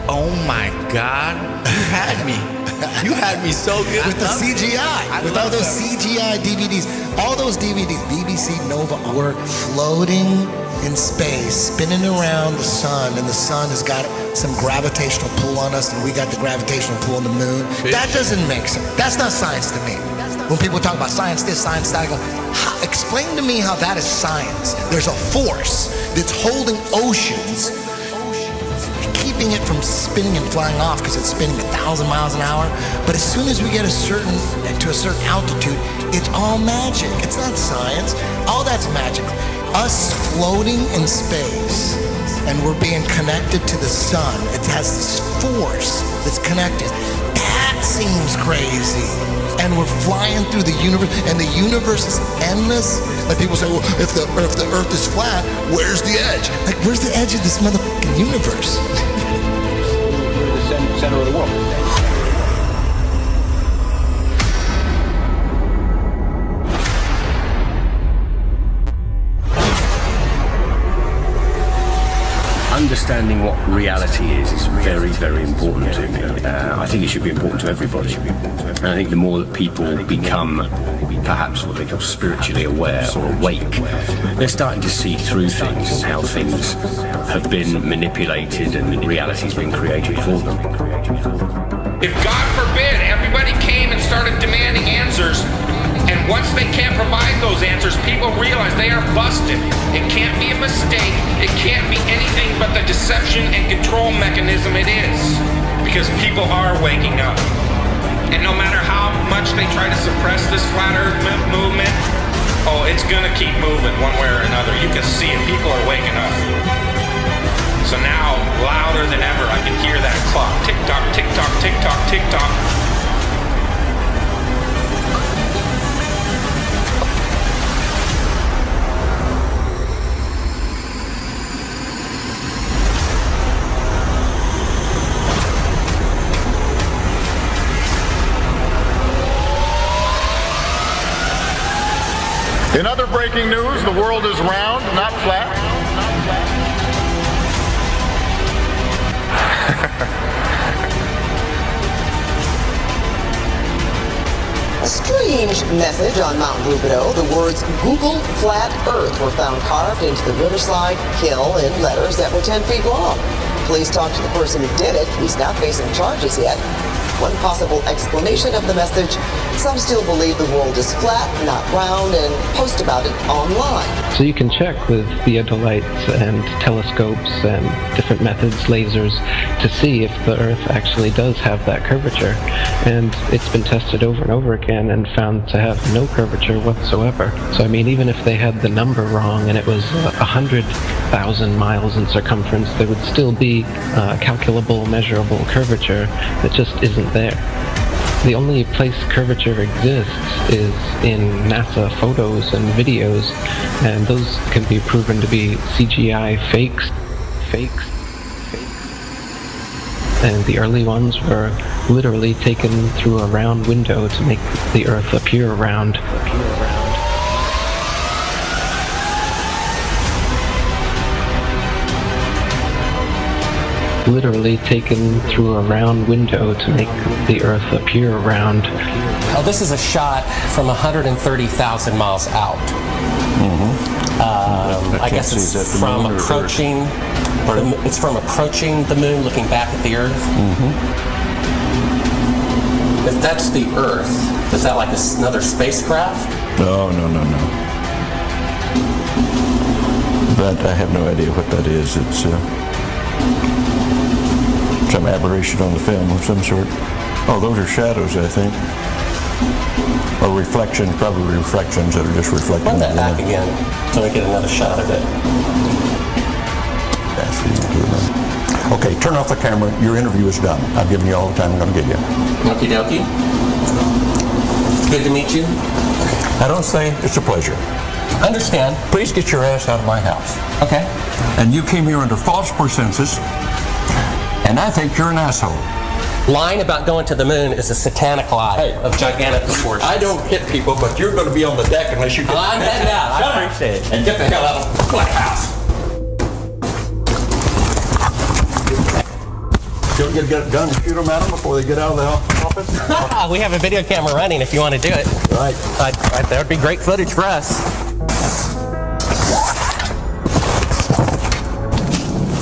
Oh my God, you had me. You had me so good. With the CGI, with all those CGI DVDs. All those DVDs, BBC Nova, were floating in space, spinning around the sun, and the sun has got some gravitational pull on us, and we got the gravitational pull on the moon. That doesn't make sense. That's not science to me. When people talk about science this, science that, I go, explain to me how that is science. There's a force that's holding oceans, keeping it from spinning and flying off because it's spinning 1,000 miles an hour. But as soon as we get to a certain altitude, it's all magic. It's not science. All that's magic. Us floating in space, and we're being connected to the sun. It has this force that's connected. That seems crazy. And we're flying through the universe, and the universe is endless. Like people say, well, if the Earth is flat, where's the edge? Like, where's the edge of this motherfucking universe? We're the center of the world. Understanding what reality is very, very important to me. I think it should be important to everybody. And I think the more that people become perhaps what they call spiritually aware or awake, they're starting to see through things and how things have been manipulated and reality's been created for them. If God forbid everybody came and started demanding answers, and once they can't provide those answers, people realize they are busted. It can't be a mistake. It can't be anything but the deception and control mechanism it is. Because people are waking up. And no matter how much they try to suppress this flat earth movement, it's gonna keep moving one way or another. You can see it. People are waking up. So now, louder than ever, I can hear that clock. Tick-tock, tick-tock, tick-tock, tick-tock. In other breaking news, the world is round, not flat. A strange message on Mount Rubidoux. The words Google Flat Earth were found carved into the riverside hill in letters that were 10 feet long. Police talked to the person who did it. He's not facing charges yet. One possible explanation of the message: some still believe the world is flat, not round, and post about it online. So you can check with theodolites and telescopes and different methods, lasers, to see if the Earth actually does have that curvature. And it's been tested over and over again and found to have no curvature whatsoever. So I mean, even if they had the number wrong and it was 100,000 miles in circumference, there would still be calculable, measurable curvature that just isn't there. The only place curvature exists is in NASA photos and videos, and those can be proven to be CGI fakes. And the early ones were literally taken through a round window to make the Earth appear round. Literally taken through a round window to make the Earth appear round. Oh, this is a shot from 130,000 miles out. I guess it's from approaching. It's from approaching the moon, looking back at the Earth. If that's the Earth, is that like another spacecraft? No. That I have no idea what that is. It's some aberration on the film of some sort. Oh, those are shadows, I think. Or reflections, probably reflections that are just reflecting. Run that back again so we get another shot of it. Okay, turn off the camera. Your interview is done. I've given you all the time I'm going to give you. Okie dokie. Good to meet you. I don't say it's a pleasure. Understand. Please get your ass out of my house. Okay. And you came here under false pretenses, and I think you're an asshole. Lying about going to the moon is a satanic lie of gigantic proportions. I don't hit people, but you're going to be on the deck unless you get... I'm heading out. I appreciate it. And get the hell out of my house. You'll get a gun and shoot them at them before they get out of the office? We have a video camera running if you want to do it. Right. That would be great footage for us.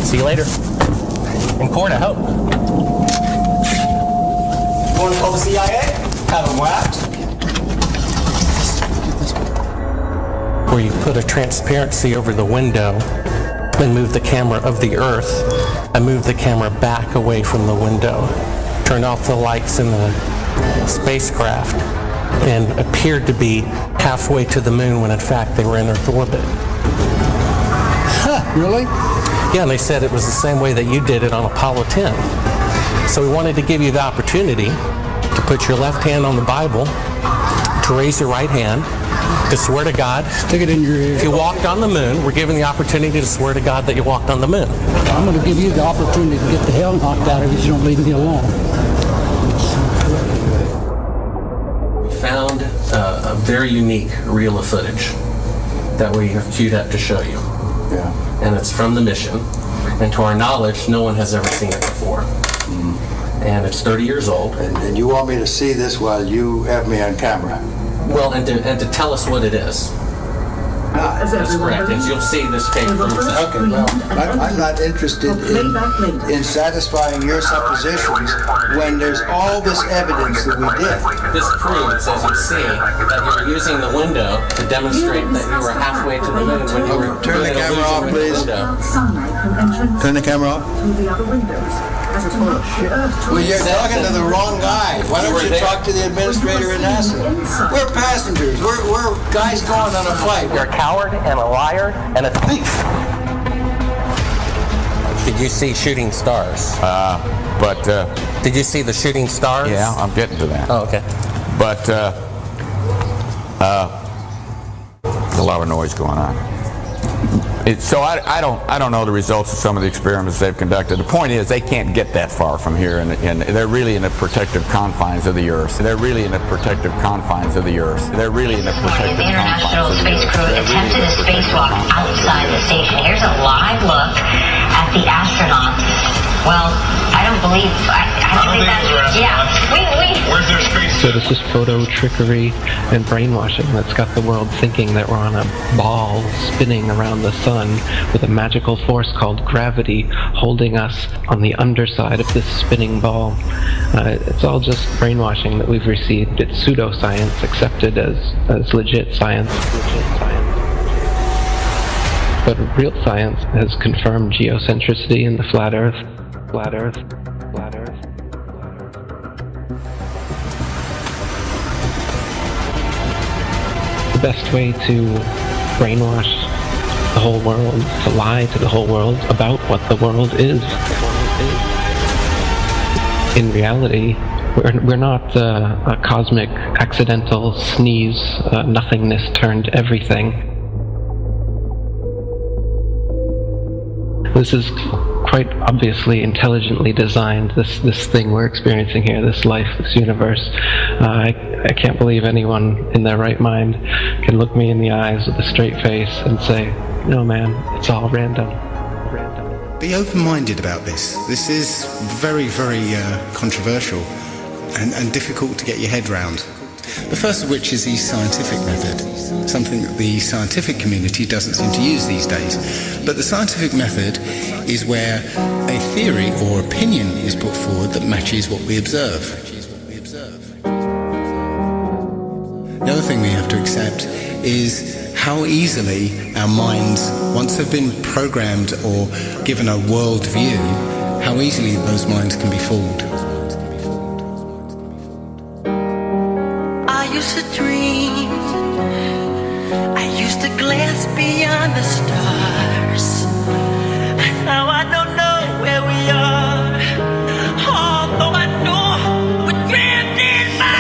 See you later. In court, I hope. Want to call the CIA? Have them whacked? Where you put a transparency over the window and move the camera of the Earth. I moved the camera back away from the window, turned off the lights in the spacecraft, and appeared to be halfway to the moon when in fact they were in Earth orbit. Huh, really? Yeah, and they said it was the same way that you did it on Apollo 10. So we wanted to give you the opportunity to put your left hand on the Bible, to raise your right hand, to swear to God. Stick it in your ear. If you walked on the moon, we're given the opportunity to swear to God that you walked on the moon. I'm going to give you the opportunity to get the hell knocked out of you if you don't leave me alone. We found a very unique reel of footage that we have queued up to show you. Yeah. And it's from the mission. And to our knowledge, no one has ever seen it before. And it's 30 years old. And you want me to see this while you have me on camera? Well, and to tell us what it is. That's correct. And you'll see this tape proves that. Okay, well, I'm not interested in satisfying your suppositions when there's all this evidence that we did. This proves, as you see, that you were using the window to demonstrate that you were halfway to the moon when you were Turn the camera off, please. Turn the camera off. Well, you're talking to the wrong guy. Why don't you talk to the administrator at NASA? We're passengers. We're guys going on a flight. You're a coward and a liar and a thief. Did you see shooting stars? Did you see the shooting stars? Yeah, I'm getting to that. Oh, okay. But a lot of noise going on. So I don't know the results of some of the experiments they've conducted. The point is they can't get that far from here, and they're really in the protective confines of the Earth. They're really in the protective confines of the Earth. They're really in the protective International Space Crew attempted a spacewalk outside the station. Here's a live look at the astronauts. Well, I don't believe that's... Yeah. Where's their space? So this is photo trickery and brainwashing that's got the world thinking that we're on a ball spinning around the sun with a magical force called gravity holding us on the underside of this spinning ball. It's all just brainwashing that we've received. It's pseudoscience accepted as legit science. But real science has confirmed geocentricity in the flat Earth. Flat Earth. Flat Earth. The best way to brainwash the whole world, to lie to the whole world about what the world is. In reality, we're not a cosmic accidental sneeze, nothingness turned everything. This is quite obviously intelligently designed, this thing we're experiencing here, this life, this universe. I can't believe anyone in their right mind can look me in the eyes with a straight face and say, no man, it's all random. Be open-minded about this. This is very, very controversial and difficult to get your head round. The first of which is the scientific method, something that the scientific community doesn't seem to use these days. But the scientific method is where a theory or opinion is put forward that matches what we observe. The other thing we have to accept is how easily our minds, once have been programmed or given a world view, how easily those minds can be fooled. I used to beyond the stars. Now I don't know where we are, although I know we're drifting by.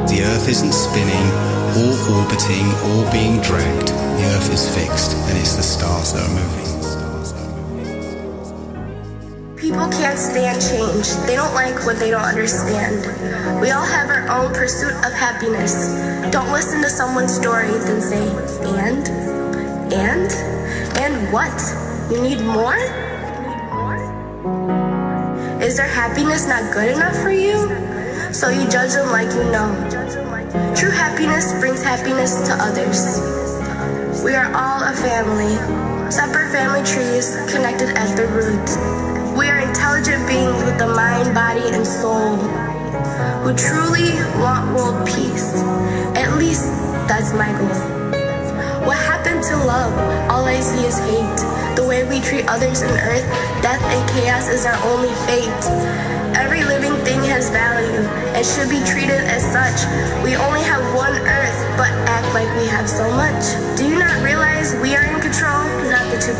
The Earth isn't spinning, or orbiting, or being dragged. The Earth is fixed, and it's the stars that are moving. People can't stand change. They don't like what they don't understand. We all have our own pursuit of happiness. Don't listen to someone's story, then say, and? And what? You need more? Is their happiness not good enough for you? So you judge them like you know. True happiness brings happiness to others. We are all a family, separate family trees connected at the roots. We are intelligent beings with a mind, body, and soul who truly want world peace. At least that's my goal. What happened to love? All I see is hate. The way we treat others on earth, death and chaos is our only fate. Every living thing has value and should be treated as such. We only have one earth, but act like we have so much. Do you not realize we are in control, not the 2%,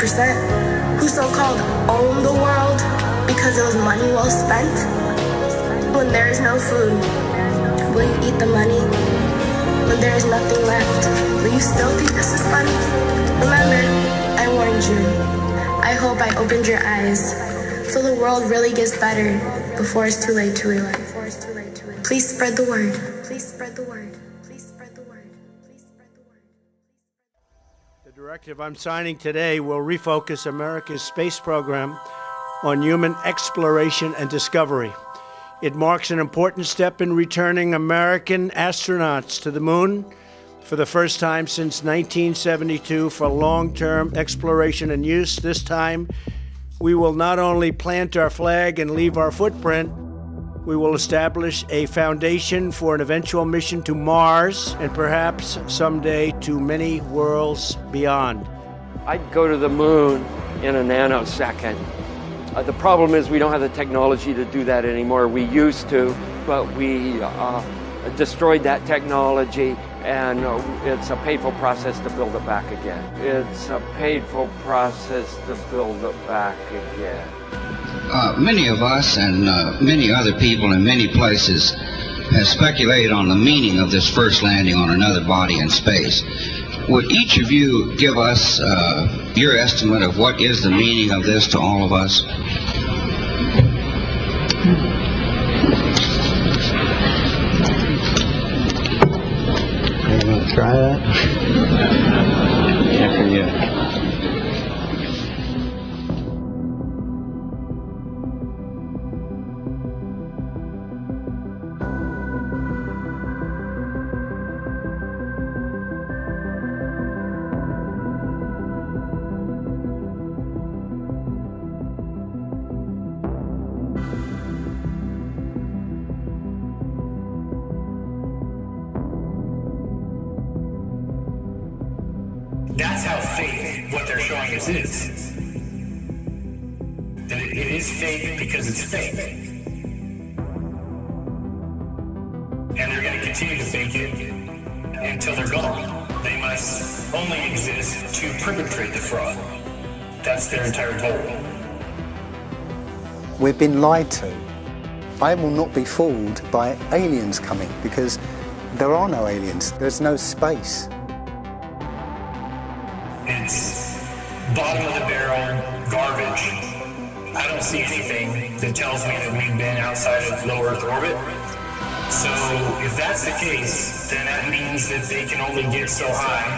who so-called own the world because it was money well spent? When there is no food, will you eat the money? When there is nothing left, will you still think this is funny? Remember, I warned you. I hope I opened your eyes so the world really gets better before it's too late to realize. Please spread the word. Please spread the word. Please spread the word. Please spread the word. The directive I'm signing today will refocus America's space program on human exploration and discovery. It marks an important step in returning American astronauts to the moon for the first time since 1972 for long-term exploration and use. This time, we will not only plant our flag and leave our footprint, we will establish a foundation for an eventual mission to Mars and perhaps someday to many worlds beyond. I'd go to the moon in a nanosecond. The problem is we don't have the technology to do that anymore. We used to, but we destroyed that technology, and it's a painful process to build it back again. It's a painful process to build it back again. Many of us and many other people in many places have speculated on the meaning of this first landing on another body in space. Would each of you give us your estimate of what is the meaning of this to all of us? You want to try that? Yeah, for you. That's how fake what they're showing us is. That it is fake because it's fake. And they're going to continue to fake it until they're gone. They must only exist to perpetrate the fraud. That's their entire goal. We've been lied to. I will not be fooled by aliens coming because there are no aliens. There's no space. It's bottom of the barrel garbage. I don't see anything that tells me that we've been outside of low Earth orbit. So if that's the case, then that means that they can only get so high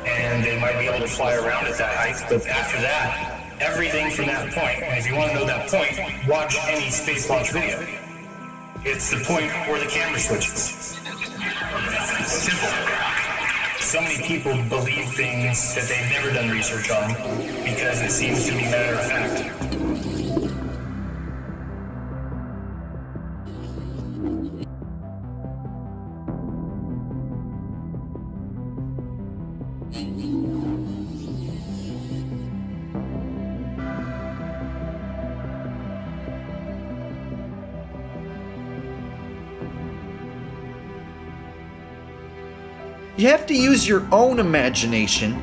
and they might be able to fly around at that height. But after that, everything from that point, and if you want to know that point, watch any space launch video. It's the point where the camera switches. Simple. So many people believe things that they've never done research on because it seems to be matter of fact. You have to use your own imagination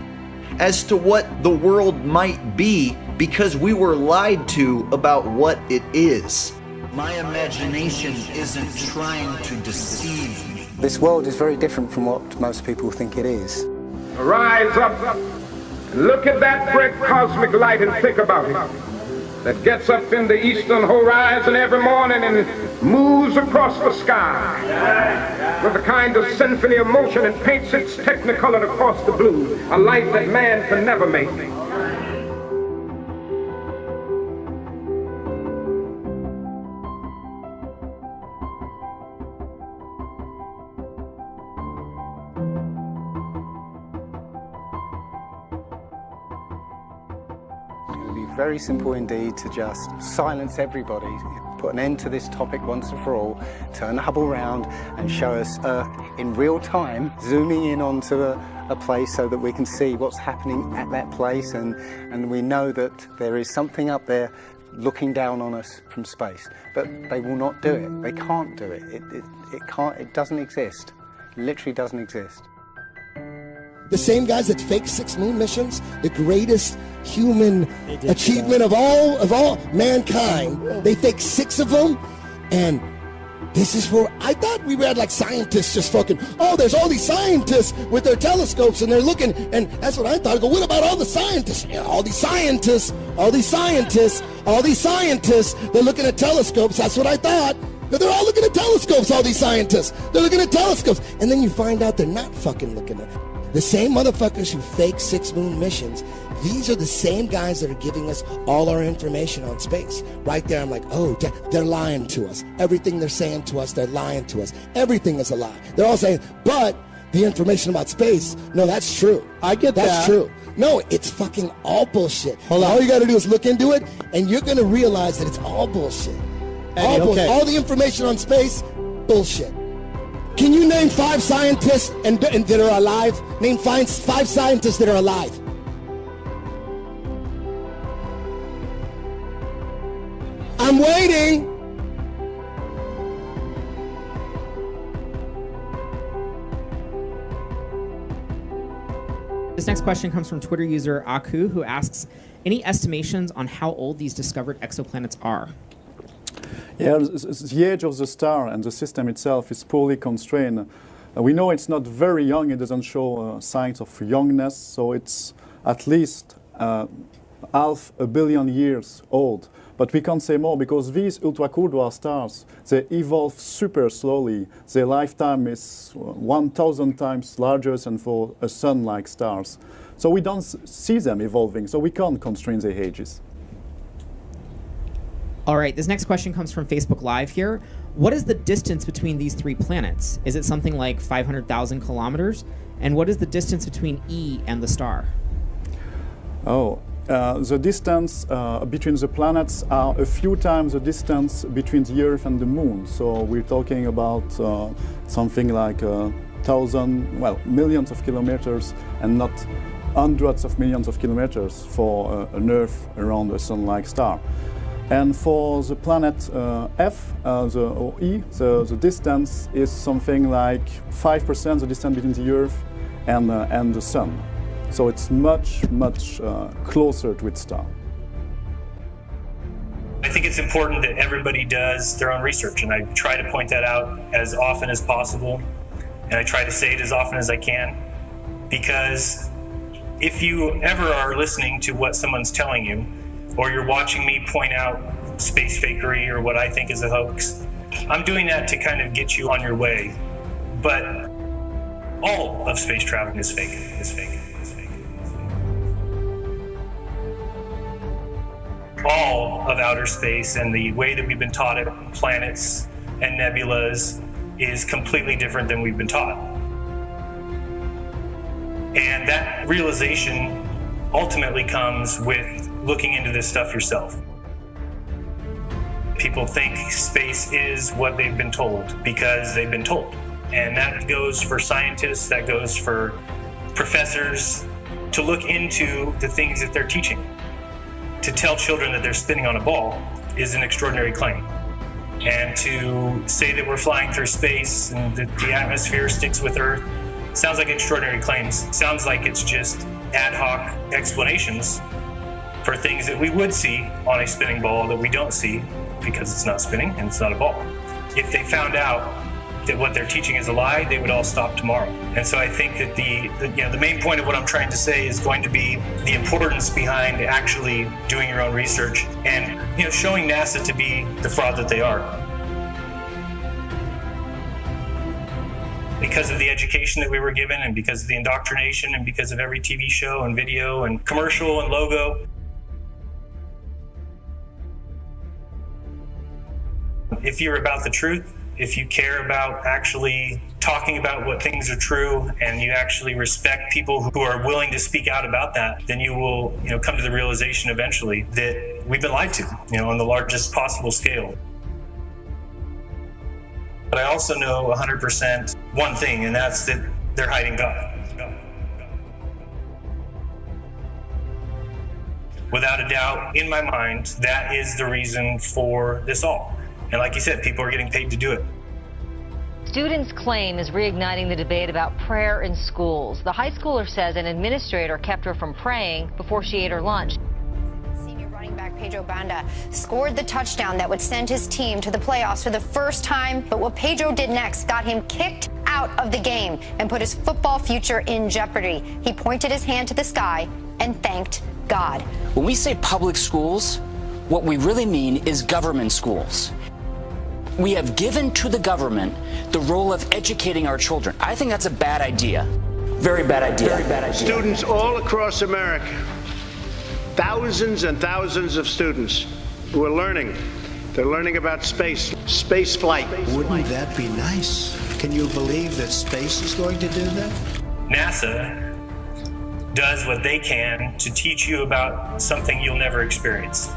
as to what the world might be, because we were lied to about what it is. My imagination isn't trying to deceive me. This world is very different from what most people think it is. Rise up, look at that great cosmic light and think about it. That gets up in the eastern horizon every morning and moves across the sky with a kind of symphony of motion and paints its technicolor across the blue, a light that man can never make. Very simple indeed to just silence everybody, put an end to this topic once and for all, turn the Hubble round and show us Earth in real time, zooming in onto a place so that we can see what's happening at that place, and we know that there is something up there looking down on us from space. But they will not do it. They can't do it. It doesn't exist. It literally doesn't exist. The same guys that fake 6 moon missions, the greatest human achievement of all mankind, they fake 6 of them, and this is where I thought we had like scientists just fucking, oh, there's all these scientists with their telescopes and they're looking, and that's what I thought. I go, what about all the scientists? Yeah, all these scientists, they're looking at telescopes. That's what I thought. But they're all looking at telescopes, all these scientists. They're looking at telescopes. And then you find out they're not fucking looking at it. The same motherfuckers who fake 6 moon missions, these are the same guys that are giving us all our information on space. Right there, I'm like, oh, they're lying to us. Everything they're saying to us, they're lying to us. Everything is a lie. They're all saying, but the information about space, no, that's true. I get that. That's true. No, it's fucking all bullshit. All you got to do is look into it, and you're going to realize that it's all bullshit. All bullshit. All the information on space, bullshit. Can you name 5 scientists and that are alive? Name 5 scientists that are alive. I'm waiting. This next question comes from Twitter user Aku, who asks, any estimations on how old these discovered exoplanets are? Yeah, the age of the star and the system itself is poorly constrained. We know it's not very young. It doesn't show signs of youngness, so it's at least 500 million years old. But we can't say more because these ultra-cool dwarf stars, they evolve super slowly. Their lifetime is 1,000 times larger than for a sun-like stars. So we don't see them evolving, so we can't constrain their ages. All right, this next question comes from Facebook Live here. What is the distance between these 3 planets? Is it something like 500,000 kilometers? And what is the distance between E and the star? Oh, the distance between the planets are a few times the distance between the Earth and the Moon. So we're talking about something like millions of kilometers, and not hundreds of millions of kilometers for an Earth around a sun-like star. And for the planet F, the distance is something like 5% the distance between the Earth and the Sun. So it's much closer to its star. I think it's important that everybody does their own research, and I try to point that out as often as possible, and I try to say it as often as I can, because if you ever are listening to what someone's telling you, or you're watching me point out space fakery or what I think is a hoax, I'm doing that to kind of get you on your way. But all of space travel is fake. All of outer space and the way that we've been taught it, planets and nebulas, is completely different than we've been taught. And that realization ultimately comes with looking into this stuff yourself. People think space is what they've been told because they've been told. And that goes for scientists, that goes for professors, to look into the things that they're teaching. To tell children that they're spinning on a ball is an extraordinary claim. And to say that we're flying through space and that the atmosphere sticks with Earth Sounds like extraordinary claims. Sounds like it's just ad hoc explanations for things that we would see on a spinning ball that we don't see because it's not spinning and it's not a ball. If they found out that what they're teaching is a lie, they would all stop tomorrow. And so I think that the main point of what I'm trying to say is going to be the importance behind actually doing your own research and showing NASA to be the fraud that they are. Because of the education that we were given and because of the indoctrination and because of every TV show and video and commercial and logo. If you're about the truth, if you care about actually talking about what things are true and you actually respect people who are willing to speak out about that, then you will come to the realization eventually that we've been lied to, on the largest possible scale. But I also know 100% one thing, and that's that they're hiding God. Without a doubt, in my mind, that is the reason for this all. And like you said, people are getting paid to do it. Students' claim is reigniting the debate about prayer in schools. The high schooler says an administrator kept her from praying before she ate her lunch. Senior running back Pedro Banda scored the touchdown that would send his team to the playoffs for the first time. But what Pedro did next got him kicked out of the game and put his football future in jeopardy. He pointed his hand to the sky and thanked God. When we say public schools, what we really mean is government schools. We have given to the government the role of educating our children. I think that's a bad idea. Very bad idea. Very bad idea. Students all across America, thousands and thousands of students who are learning. They're learning about space flight. Wouldn't that be nice? Can you believe that space is going to do that? NASA does what they can to teach you about something you'll never experience.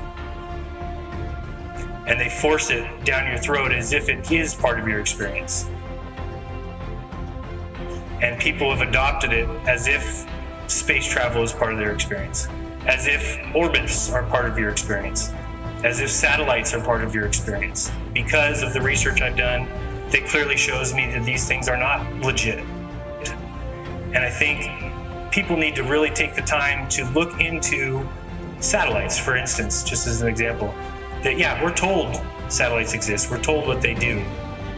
And they force it down your throat as if it is part of your experience. And people have adopted it as if space travel is part of their experience, as if orbits are part of your experience, as if satellites are part of your experience. Because of the research I've done, that clearly shows me that these things are not legit. And I think people need to really take the time to look into satellites, for instance, just as an example. That, yeah, we're told satellites exist. We're told what they do.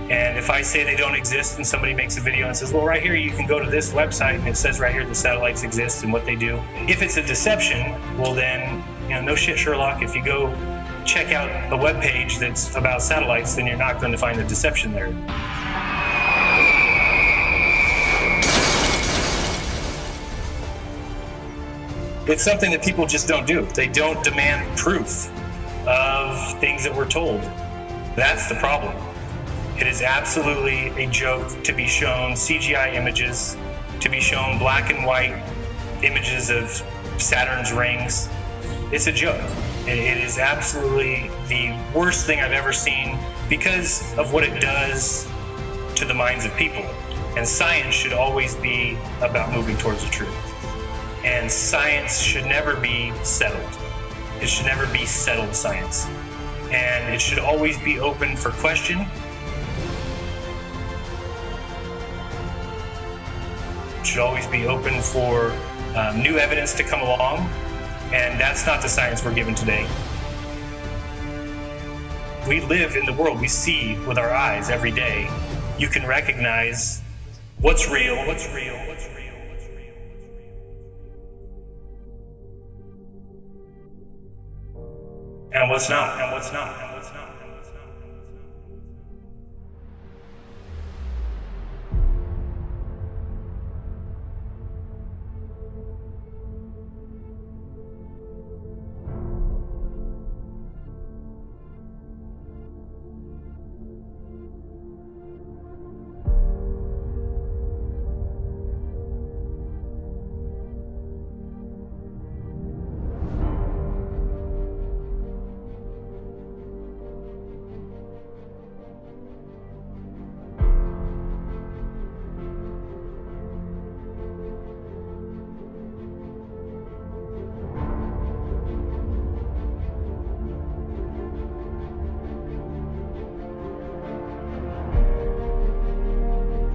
And if I say they don't exist and somebody makes a video and says, well, right here, you can go to this website and it says right here the satellites exist and what they do. If it's a deception, well then, no shit, Sherlock. If you go check out a web page that's about satellites, then you're not going to find the deception there. It's something that people just don't do. They don't demand proof of things that we're told. That's the problem. It is absolutely a joke to be shown CGI images, to be shown black and white images of Saturn's rings. It's a joke. It is absolutely the worst thing I've ever seen because of what it does to the minds of people. And science should always be about moving towards the truth. And science should never be settled. It should never be settled science. And it should always be open for question. It should always be open for new evidence to come along. And that's not the science we're given today. We live in the world. We see with our eyes every day. You can recognize what's real, what's real, what's real. And what's not, and what's not, and what's not, and what's not.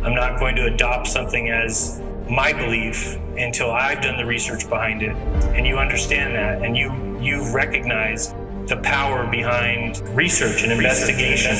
I'm not going to adopt something as my belief until I've done the research behind it, and you understand that, and you recognize the power behind research and investigation.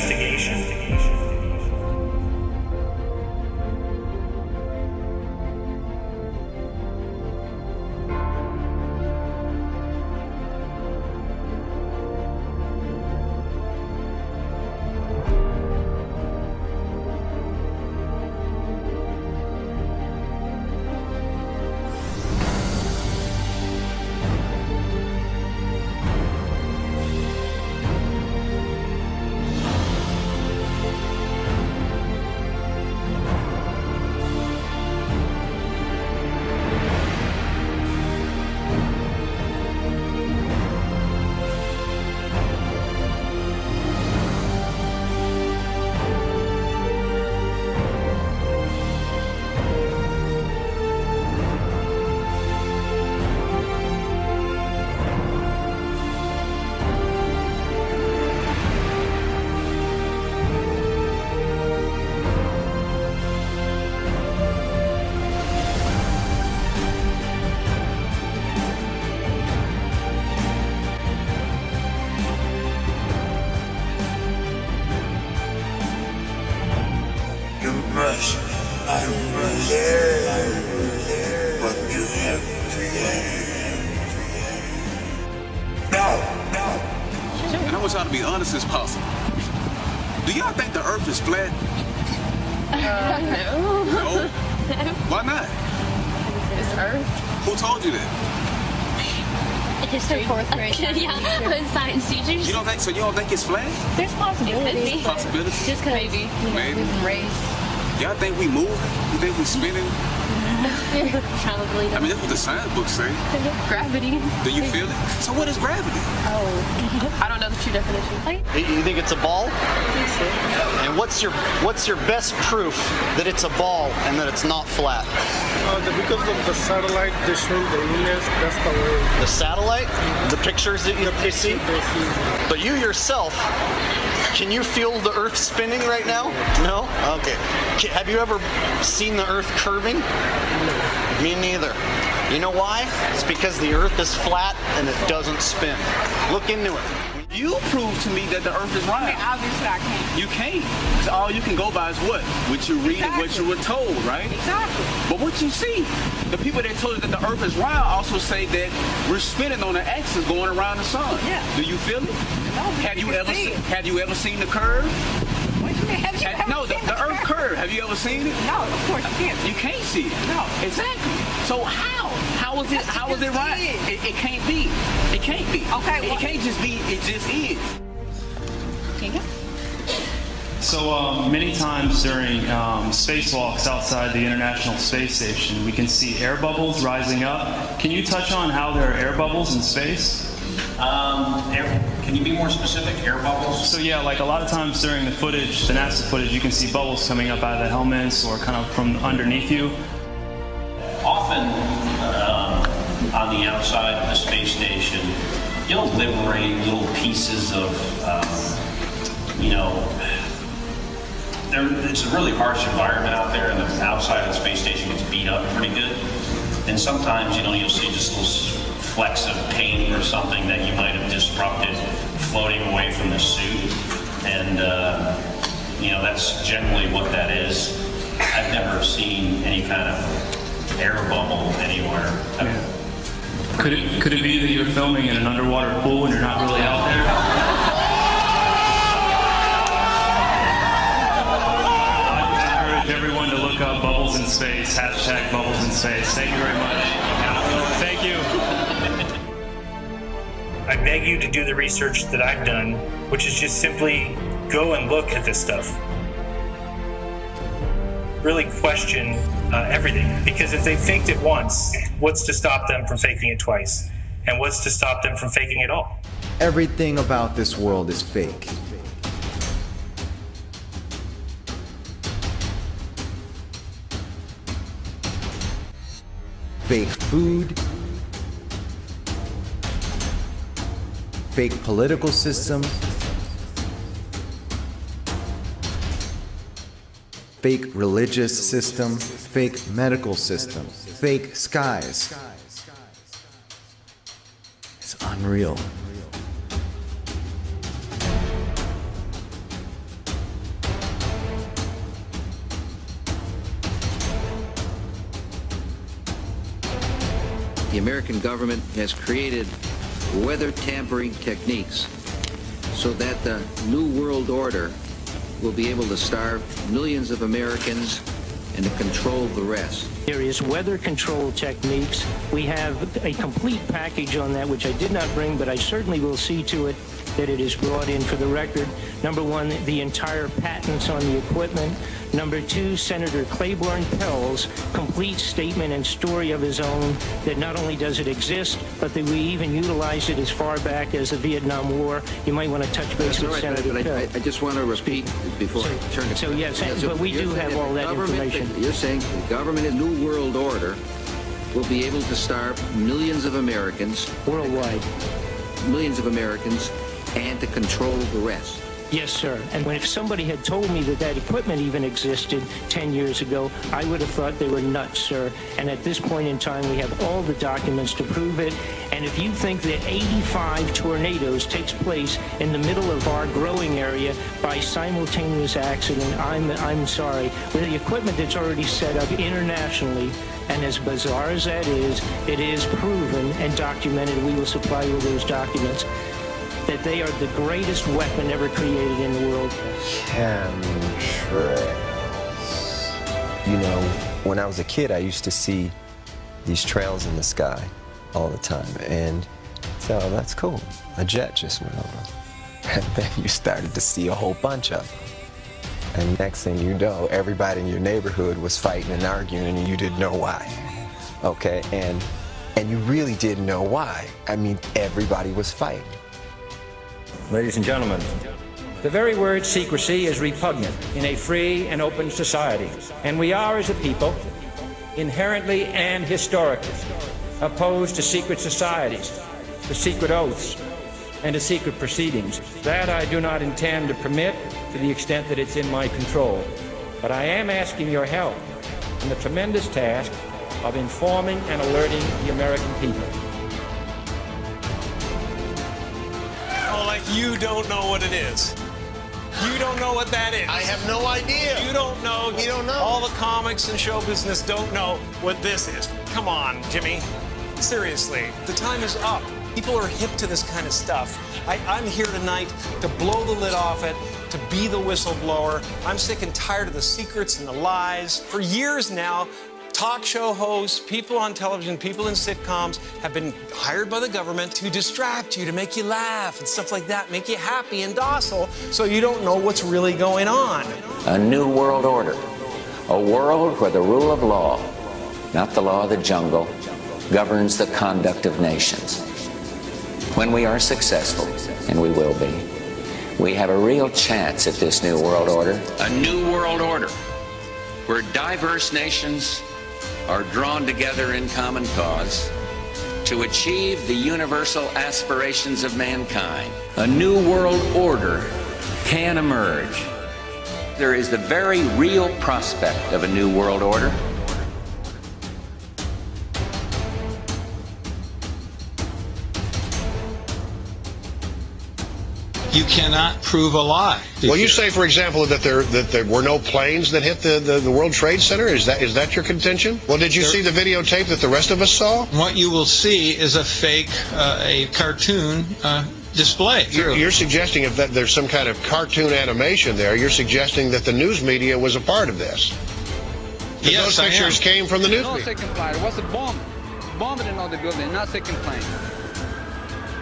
And I want y'all to be honest as possible. Do y'all think the earth is flat? No. No? Why not? It's Earth. Who told you that? History. Fourth grade. Yeah, science teachers. You don't think so? You don't think it's flat? There's possibilities. Possibilities? Just because maybe. We've been raised. Y'all think we moving? You think we spinning? Probably. I mean, that's what the science books say. Gravity. Do you feel it? So what is gravity? Oh, I don't know the true definition. You think it's a ball? I think so. And what's your best proof that it's a ball and that it's not flat? Because of the satellite, they show the image, that's the way. The satellite? The pictures that you see? But you yourself, can you feel the Earth spinning right now? No? Okay. Have you ever seen the Earth curving? No. Me neither. You know why? It's because the Earth is flat and it doesn't spin. Look into it. You prove to me that the earth is round. I mean, obviously I can't. You can't. So all you can go by is what? What you read and what you were told, right? Exactly. But what you see, the people that told you that the earth is round also say that we're spinning on an axis going around the sun. Yeah. Do you feel it? No. Have you ever seen the curve? What do you mean? Have you ever No, seen the earth curve. Have you ever seen it? No, of course you can't. You can't see it. No. Exactly. So how? How is it right? It can't be. It can't be. Okay. It can't just be. It just is. So many times during spacewalks outside the International Space Station, we can see air bubbles rising up. Can you touch on how there are air bubbles in space? Can you be more specific? Air bubbles? So yeah, like a lot of times during the footage, the NASA footage, you can see bubbles coming up out of the helmets or kind of from underneath you. Often on the outside of the space station, you'll liberate little pieces of, it's a really harsh environment out there, and the outside of the space station gets beat up pretty good. And sometimes, you'll see just little flecks of paint or something that you might have disrupted floating away from the suit. And, that's generally what that is. I've never seen any kind of air bubble anywhere. Yeah. Could it be that you're filming in an underwater pool and you're not really out there? I encourage everyone to look up bubbles in space, hashtag bubbles in space. Thank you very much. Thank you. I beg you to do the research that I've done, which is just simply go and look at this stuff. Really question everything, because if they faked it once, what's to stop them from faking it twice? And what's to stop them from faking it all? Everything about this world is fake. Fake food, fake political system, fake religious system, fake medical system, fake skies. It's unreal. The American government has created weather tampering techniques so that the New World Order will be able to starve millions of Americans and to control the rest. There is weather control techniques. We have a complete package on that, which I did not bring, but I certainly will see to it that it is brought in for the record. Number one, the entire patents on the equipment. Number two, Senator Claiborne Pell's complete statement and story of his own that not only does it exist, but that we even utilized it as far back as the Vietnam War. You might want to touch base with Senator Pell. I just want to repeat before I turn it. So yes, but we do have all that information. You're saying the government in New World Order will be able to starve millions of Americans worldwide, millions of Americans, and to control the rest. Yes, sir. And if somebody had told me that that equipment even existed 10 years ago, I would have thought they were nuts, sir. And at this point in time, we have all the documents to prove it. And if you think that 85 tornadoes takes place in the middle of our growing area by simultaneous accident, I'm sorry. With the equipment that's already set up internationally, and as bizarre as that is, it is proven and documented. We will supply you with those documents, that they are the greatest weapon ever created in the world. Chemtrails. You know, when I was a kid, I used to see these trails in the sky all the time, and so that's cool. A jet just went over. And then you started to see a whole bunch of them. And next thing you know, everybody in your neighborhood was fighting and arguing, and you didn't know why. Okay, and you really didn't know why. I mean, everybody was fighting. Ladies and gentlemen, the very word secrecy is repugnant in a free and open society. And we are, as a people, inherently and historically opposed to secret societies, to secret oaths, and to secret proceedings. That I do not intend to permit to the extent that it's in my control. But I am asking your help in the tremendous task of informing and alerting the American people. Like you don't know what it is. You don't know what that is. I have no idea. You don't know. You don't know. All the comics and show business don't know what this is. Come on, Jimmy. Seriously, the time is up. People are hip to this kind of stuff. I'm here tonight to blow the lid off it, to be the whistleblower. I'm sick and tired of the secrets and the lies. For years now, talk show hosts, people on television, people in sitcoms have been hired by the government to distract you, to make you laugh and stuff like that, make you happy and docile so you don't know what's really going on. A new world order. A world where the rule of law, not the law of the jungle, governs the conduct of nations. When we are successful, and we will be, we have a real chance at this new world order. A new world order where diverse nations are drawn together in common cause to achieve the universal aspirations of mankind. A new world order can emerge. There is the very real prospect of a new world order. You cannot prove a lie. Well, you say, for example, that there were no planes that hit the World Trade Center. Is that your contention? Well, did you see the videotape that the rest of us saw? What you will see is a fake, a cartoon display. You're suggesting if that there's some kind of cartoon animation there, you're suggesting that the news media was a part of this. That yes, those pictures came from the news No media. second plane. It was a bomb. Bombing another building, not second plane.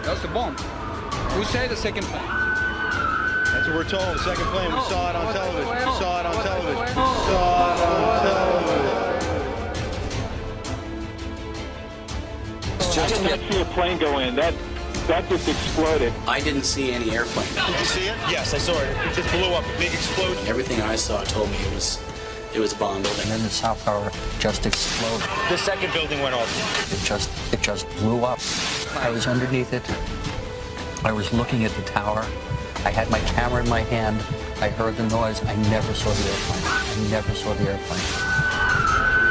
That was a bomb. Who said the second plane? That's what we're told. The second plane. We saw it on television. We saw it on television. We saw it on television. I did not see a plane go in. That just exploded. I didn't see any airplane. Did you see it? Yes, I saw it. It just blew up. A big explosion. Everything I saw told me it was bombed. And then the South Tower just exploded. The second building went off. It just blew up. I was underneath it. I was looking at the tower. I had my camera in my hand. I heard the noise. I never saw the airplane. I never saw the airplane.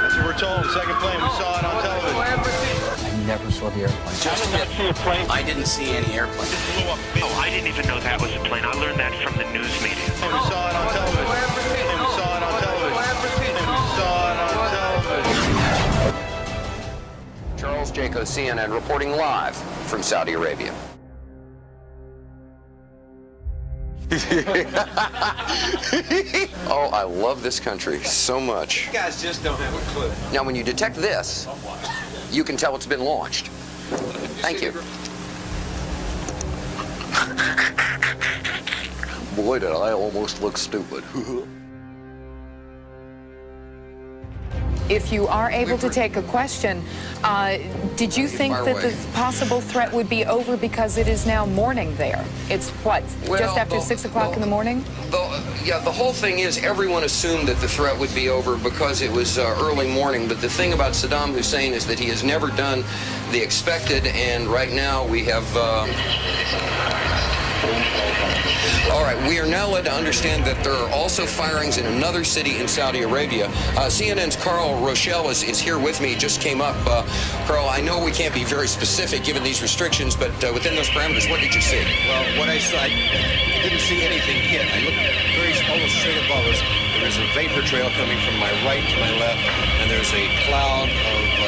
That's what we're told. Second plane, we saw it on television. I never saw the airplane. Just see a plane? I didn't see any airplane. Oh, I didn't even know that was a plane. I learned that from the news media. And we saw it on television. And we saw it on television. And we saw it on television. Charles Jaco, CNN, reporting live from Saudi Arabia. Oh, I love this country so much. You guys just don't have a clue. Now, when you detect this, you can tell it's been launched. Thank you. Boy, did I almost look stupid. If you are able to take a question, did you think that the possible threat would be over because it is now morning there? It's what, just after 6 o'clock in the morning? The whole thing is everyone assumed that the threat would be over because it was early morning, but the thing about Saddam Hussein is that he has never done the expected, and right now we have... All right, we are now led to understand that there are also firings in another city in Saudi Arabia. CNN's Carl Rochelle is here with me, just came up. Carl, I know we can't be very specific given these restrictions, but within those parameters, what did you see? Well, what I saw, I didn't see anything hit. I looked almost straight above us. There's a vapor trail coming from my right to my left, and there's a cloud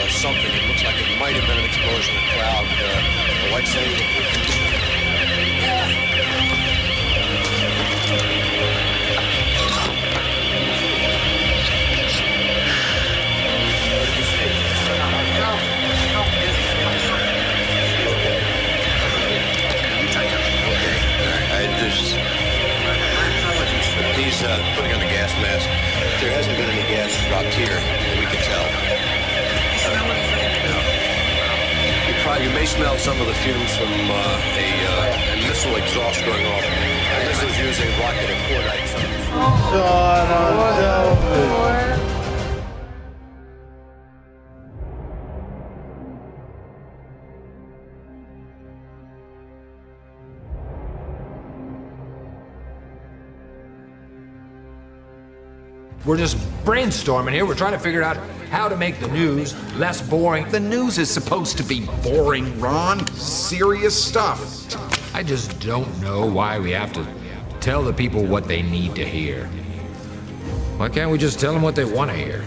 of something. It looks like it might have been an explosion, a cloud. Like say, he's putting on the gas mask. There hasn't been any gas dropped here that we can tell. You may smell some of the fumes from a missile exhaust going off. This is using rocket and cordite. Saw it on television. We're just brainstorming here. We're trying to figure out how to make the news less boring. The news is supposed to be boring, Ron. Serious stuff. I just don't know why we have to tell the people what they need to hear. Why can't we just tell them what they want to hear?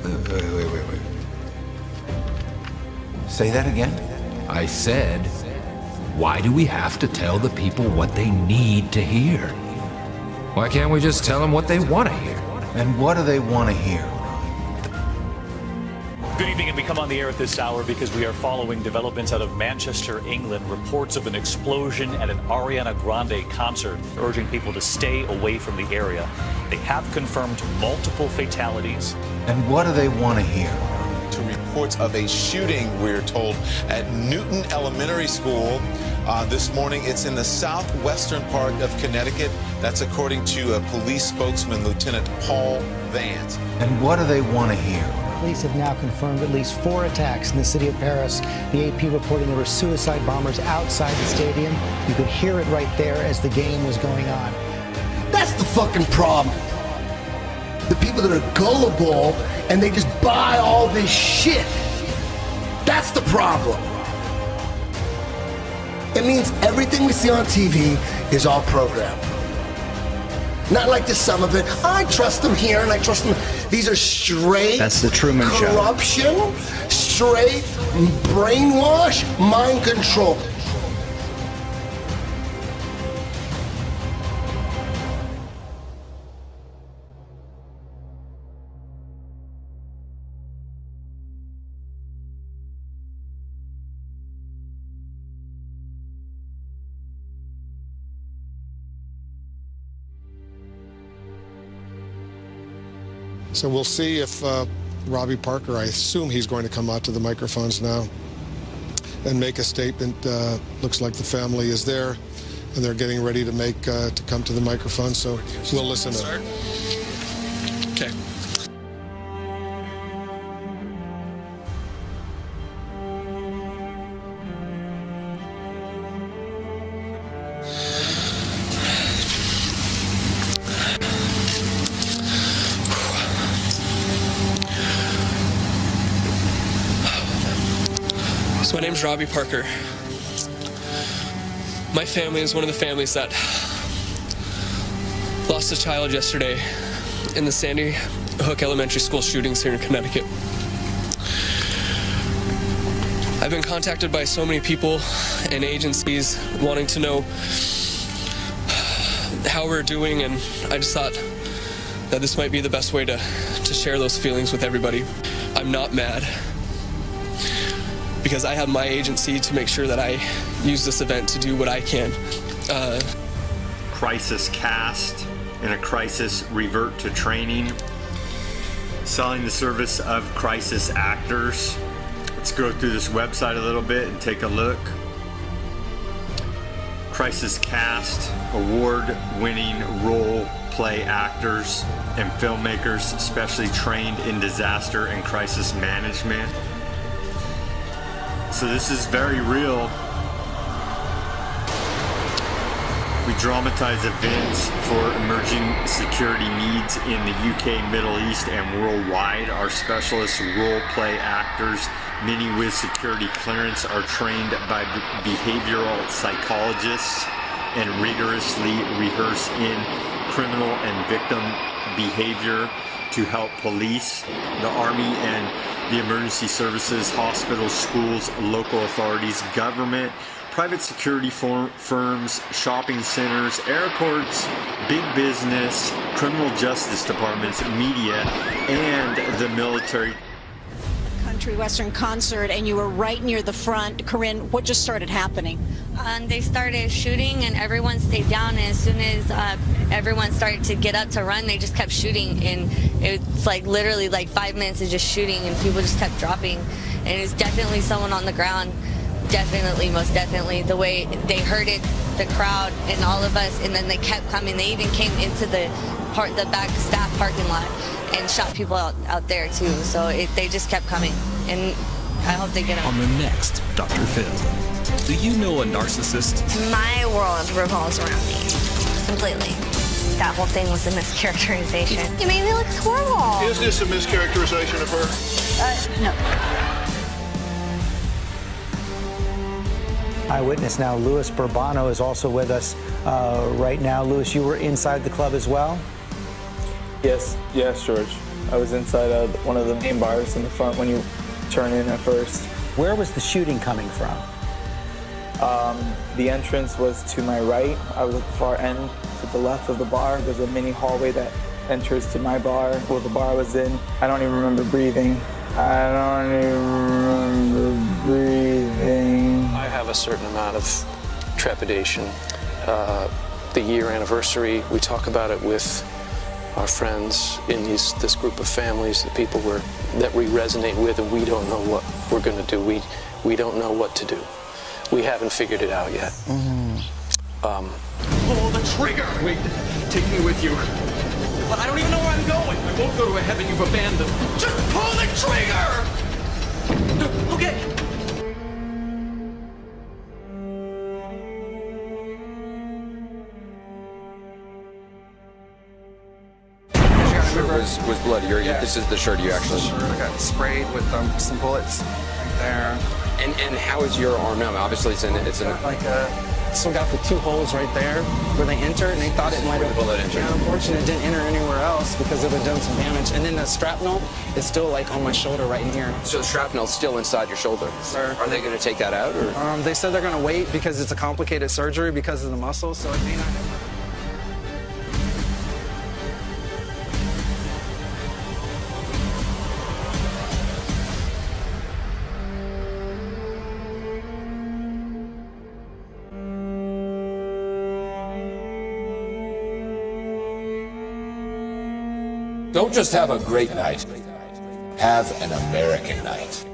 Wait. Say that again? I said, why do we have to tell the people what they need to hear? Why can't we just tell them what they want to hear? And what do they want to hear? Good evening, and we come on the air at this hour because we are following developments out of Manchester, England. Reports of an explosion at an Ariana Grande concert, urging people to stay away from the area. They have confirmed multiple fatalities. And what do they want to hear? To reports of a shooting, we're told, at Newton Elementary School. This morning, it's in the southwestern part of Connecticut. That's according to a police spokesman, Lieutenant Paul Vance. And what do they want to hear? Police have now confirmed at least 4 attacks in the city of Paris. The AP reporting there were suicide bombers outside the stadium. You could hear it right there as the game was going on. That's the fucking problem. The people that are gullible and they just buy all this shit. That's the problem. It means everything we see on TV is all programmed. Not like just some of it. I trust them here and I trust them. These are straight. That's the Truman Show. Corruption, straight brainwash, mind control. So we'll see if Robbie Parker, I assume he's going to come out to the microphones now and make a statement. Looks like the family is there and they're getting ready to come to the microphone. So we'll listen to it. Okay. My name's Robbie Parker. My family is one of the families that lost a child yesterday in the Sandy Hook Elementary School shootings here in Connecticut. I've been contacted by so many people and agencies wanting to know how we're doing, and I just thought that this might be the best way to share those feelings with everybody. I'm not mad, because I have my agency to make sure that I use this event to do what I can. Crisis cast. In a crisis, revert to training. Selling the service of crisis actors. Let's go through this website a little bit and take a look. Crisis cast, award-winning role play actors and filmmakers specially trained in disaster and crisis management. So this is very real. We dramatize events for emerging security needs in the UK, Middle East, and worldwide. Our specialist role-play actors, many with security clearance, are trained by behavioral psychologists and rigorously rehearse in criminal and victim behavior to help police, the Army and the emergency services, hospitals, schools, local authorities, government, private security firms, shopping centers, airports, big business, criminal justice departments, media, and the military. Country Western concert, and you were right near the front. Corinne, what just started happening? They started shooting, and everyone stayed down. And as soon as everyone started to get up to run, they just kept shooting, and it's like literally like 5 minutes of just shooting, and people just kept dropping. And it's definitely someone on the ground. Definitely, most definitely. The way they heard it, the crowd and all of us, and then they kept coming. They even came into the back staff parking lot and shot people out there too. So they just kept coming, and I hope they get them. On the next Dr. Phil, do you know a narcissist? My world revolves around me completely. That whole thing was a mischaracterization. It made me look horrible. Is this a mischaracterization of her? No. Eyewitness now, Louis Bourbano, is also with us right now. Louis, you were inside the club as well? Yes, George. I was inside one of the main bars in the front when you turn in at first. Where was the shooting coming from? The entrance was to my right. I was at the far end to the left of the bar. There's a mini hallway that enters to my bar, where the bar was in. I don't even remember breathing. I have a certain amount of trepidation. The year anniversary, we talk about it with our friends in this group of families, the people that we resonate with, and we don't know what we're going to do. We don't know what to do. We haven't figured it out yet. Pull the trigger! Wait, take me with you. I don't even know where I'm going. I won't go to a heaven you've abandoned. Just pull the trigger! Okay. Was bloody. This is the shirt you actually. I got sprayed with some bullets right there. And how is your arm now? Obviously, it's in. Like still got the 2 holes right there where they entered, and they thought it might have. Bullet entered. Yeah, unfortunately, it didn't enter anywhere else because it would have done some damage. And then the shrapnel is still like on my shoulder right in here. So the shrapnel's still inside your shoulder. Sir. Are they going to take that out, or? They said they're going to wait because it's a complicated surgery because of the muscle, so it may not. Don't just have a great night. Have an American night.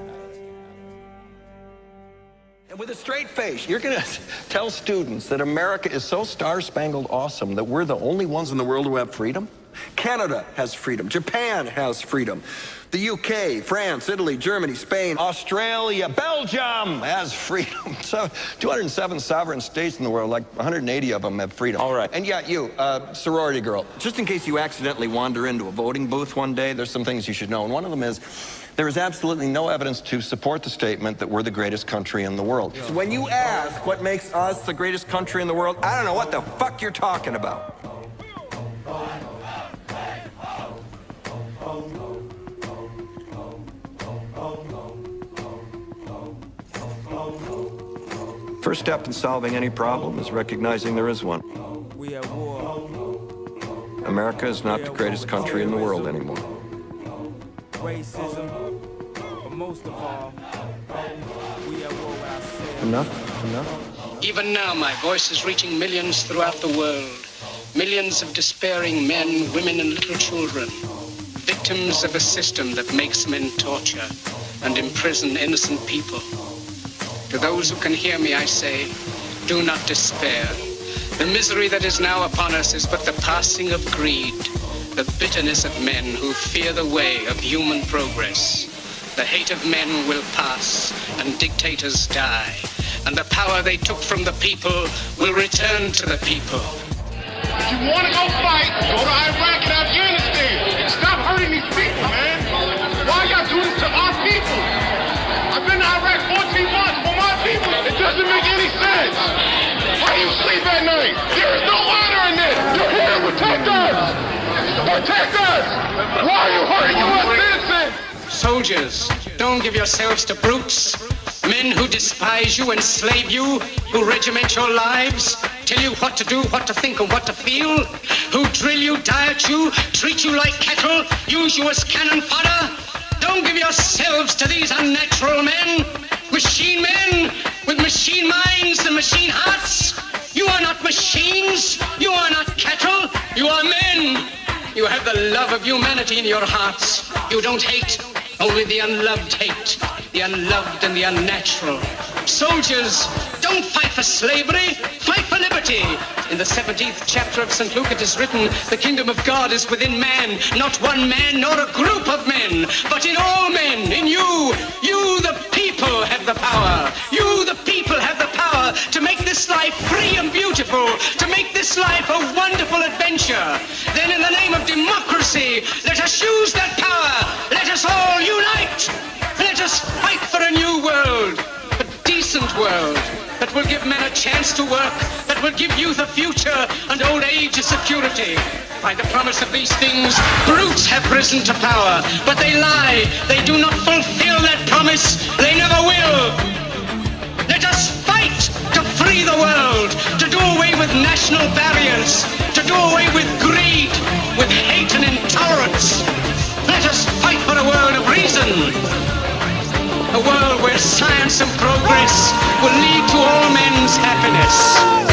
And with a straight face, you're going to tell students that America is so star-spangled awesome that we're the only ones in the world who have freedom? Canada has freedom. Japan has freedom. The UK, France, Italy, Germany, Spain, Australia, Belgium has freedom. So 207 sovereign states in the world, like 180 of them have freedom. All right. And yeah, you, sorority girl, just in case you accidentally wander into a voting booth one day, there's some things you should know. And one of them is, there is absolutely no evidence to support the statement that we're the greatest country in the world. So when you ask what makes us the greatest country in the world, I don't know what the fuck you're talking about. First step in solving any problem is recognizing there is one. We at war. America is not the greatest country in the world anymore. Racism, but most of all, we at war with ourselves. Enough? Enough? Even now, my voice is reaching millions throughout the world. Millions of despairing men, women, and little children. Victims of a system that makes men torture and imprison innocent people. To those who can hear me, I say, do not despair. The misery that is now upon us is but the passing of greed, the bitterness of men who fear the way of human progress. The hate of men will pass, and dictators die, and the power they took from the people will return to the people. If you want to go fight, go to Iraq and Afghanistan. Stop hurting these people, man. Why y'all do this to our people? I've been to Iraq 14 months for my people. It doesn't make any sense. How do you sleep at night? There is no honor in this. You're here to protect us. Protect us. Why are you hurting U.S. citizens? Soldiers, don't give yourselves to brutes. Men who despise you, enslave you, who regiment your lives, tell you what to do, what to think, and what to feel, who drill you, diet you, treat you like cattle, use you as cannon fodder. Don't give yourselves to these unnatural men, machine men with machine minds and machine hearts. You are not machines, you are not cattle, you are men. You have the love of humanity in your hearts. You don't hate, only the unloved hate, the unloved and the unnatural. Soldiers, don't fight for slavery, fight for liberty. In the 17th chapter of St. Luke it is written, the kingdom of God is within man, not one man nor a group of men, but in all men, in you. You, the people, have the power. You, the people, have the power to make this life free and beautiful, to make this life a wonderful adventure. Then in the name of democracy, let us use that power. Let us all unite. Let us fight for a new world, a decent world, that will give men a chance to work, that will give youth a future and old age a security. By the promise of these things, brutes have risen to power, but they lie. They do not fulfill that promise. They never will. Let us fight to free the world, to do away with national barriers, to do away with greed, with hate and intolerance. Let us fight for a world of reason. A world where science and progress will lead to all men's happiness.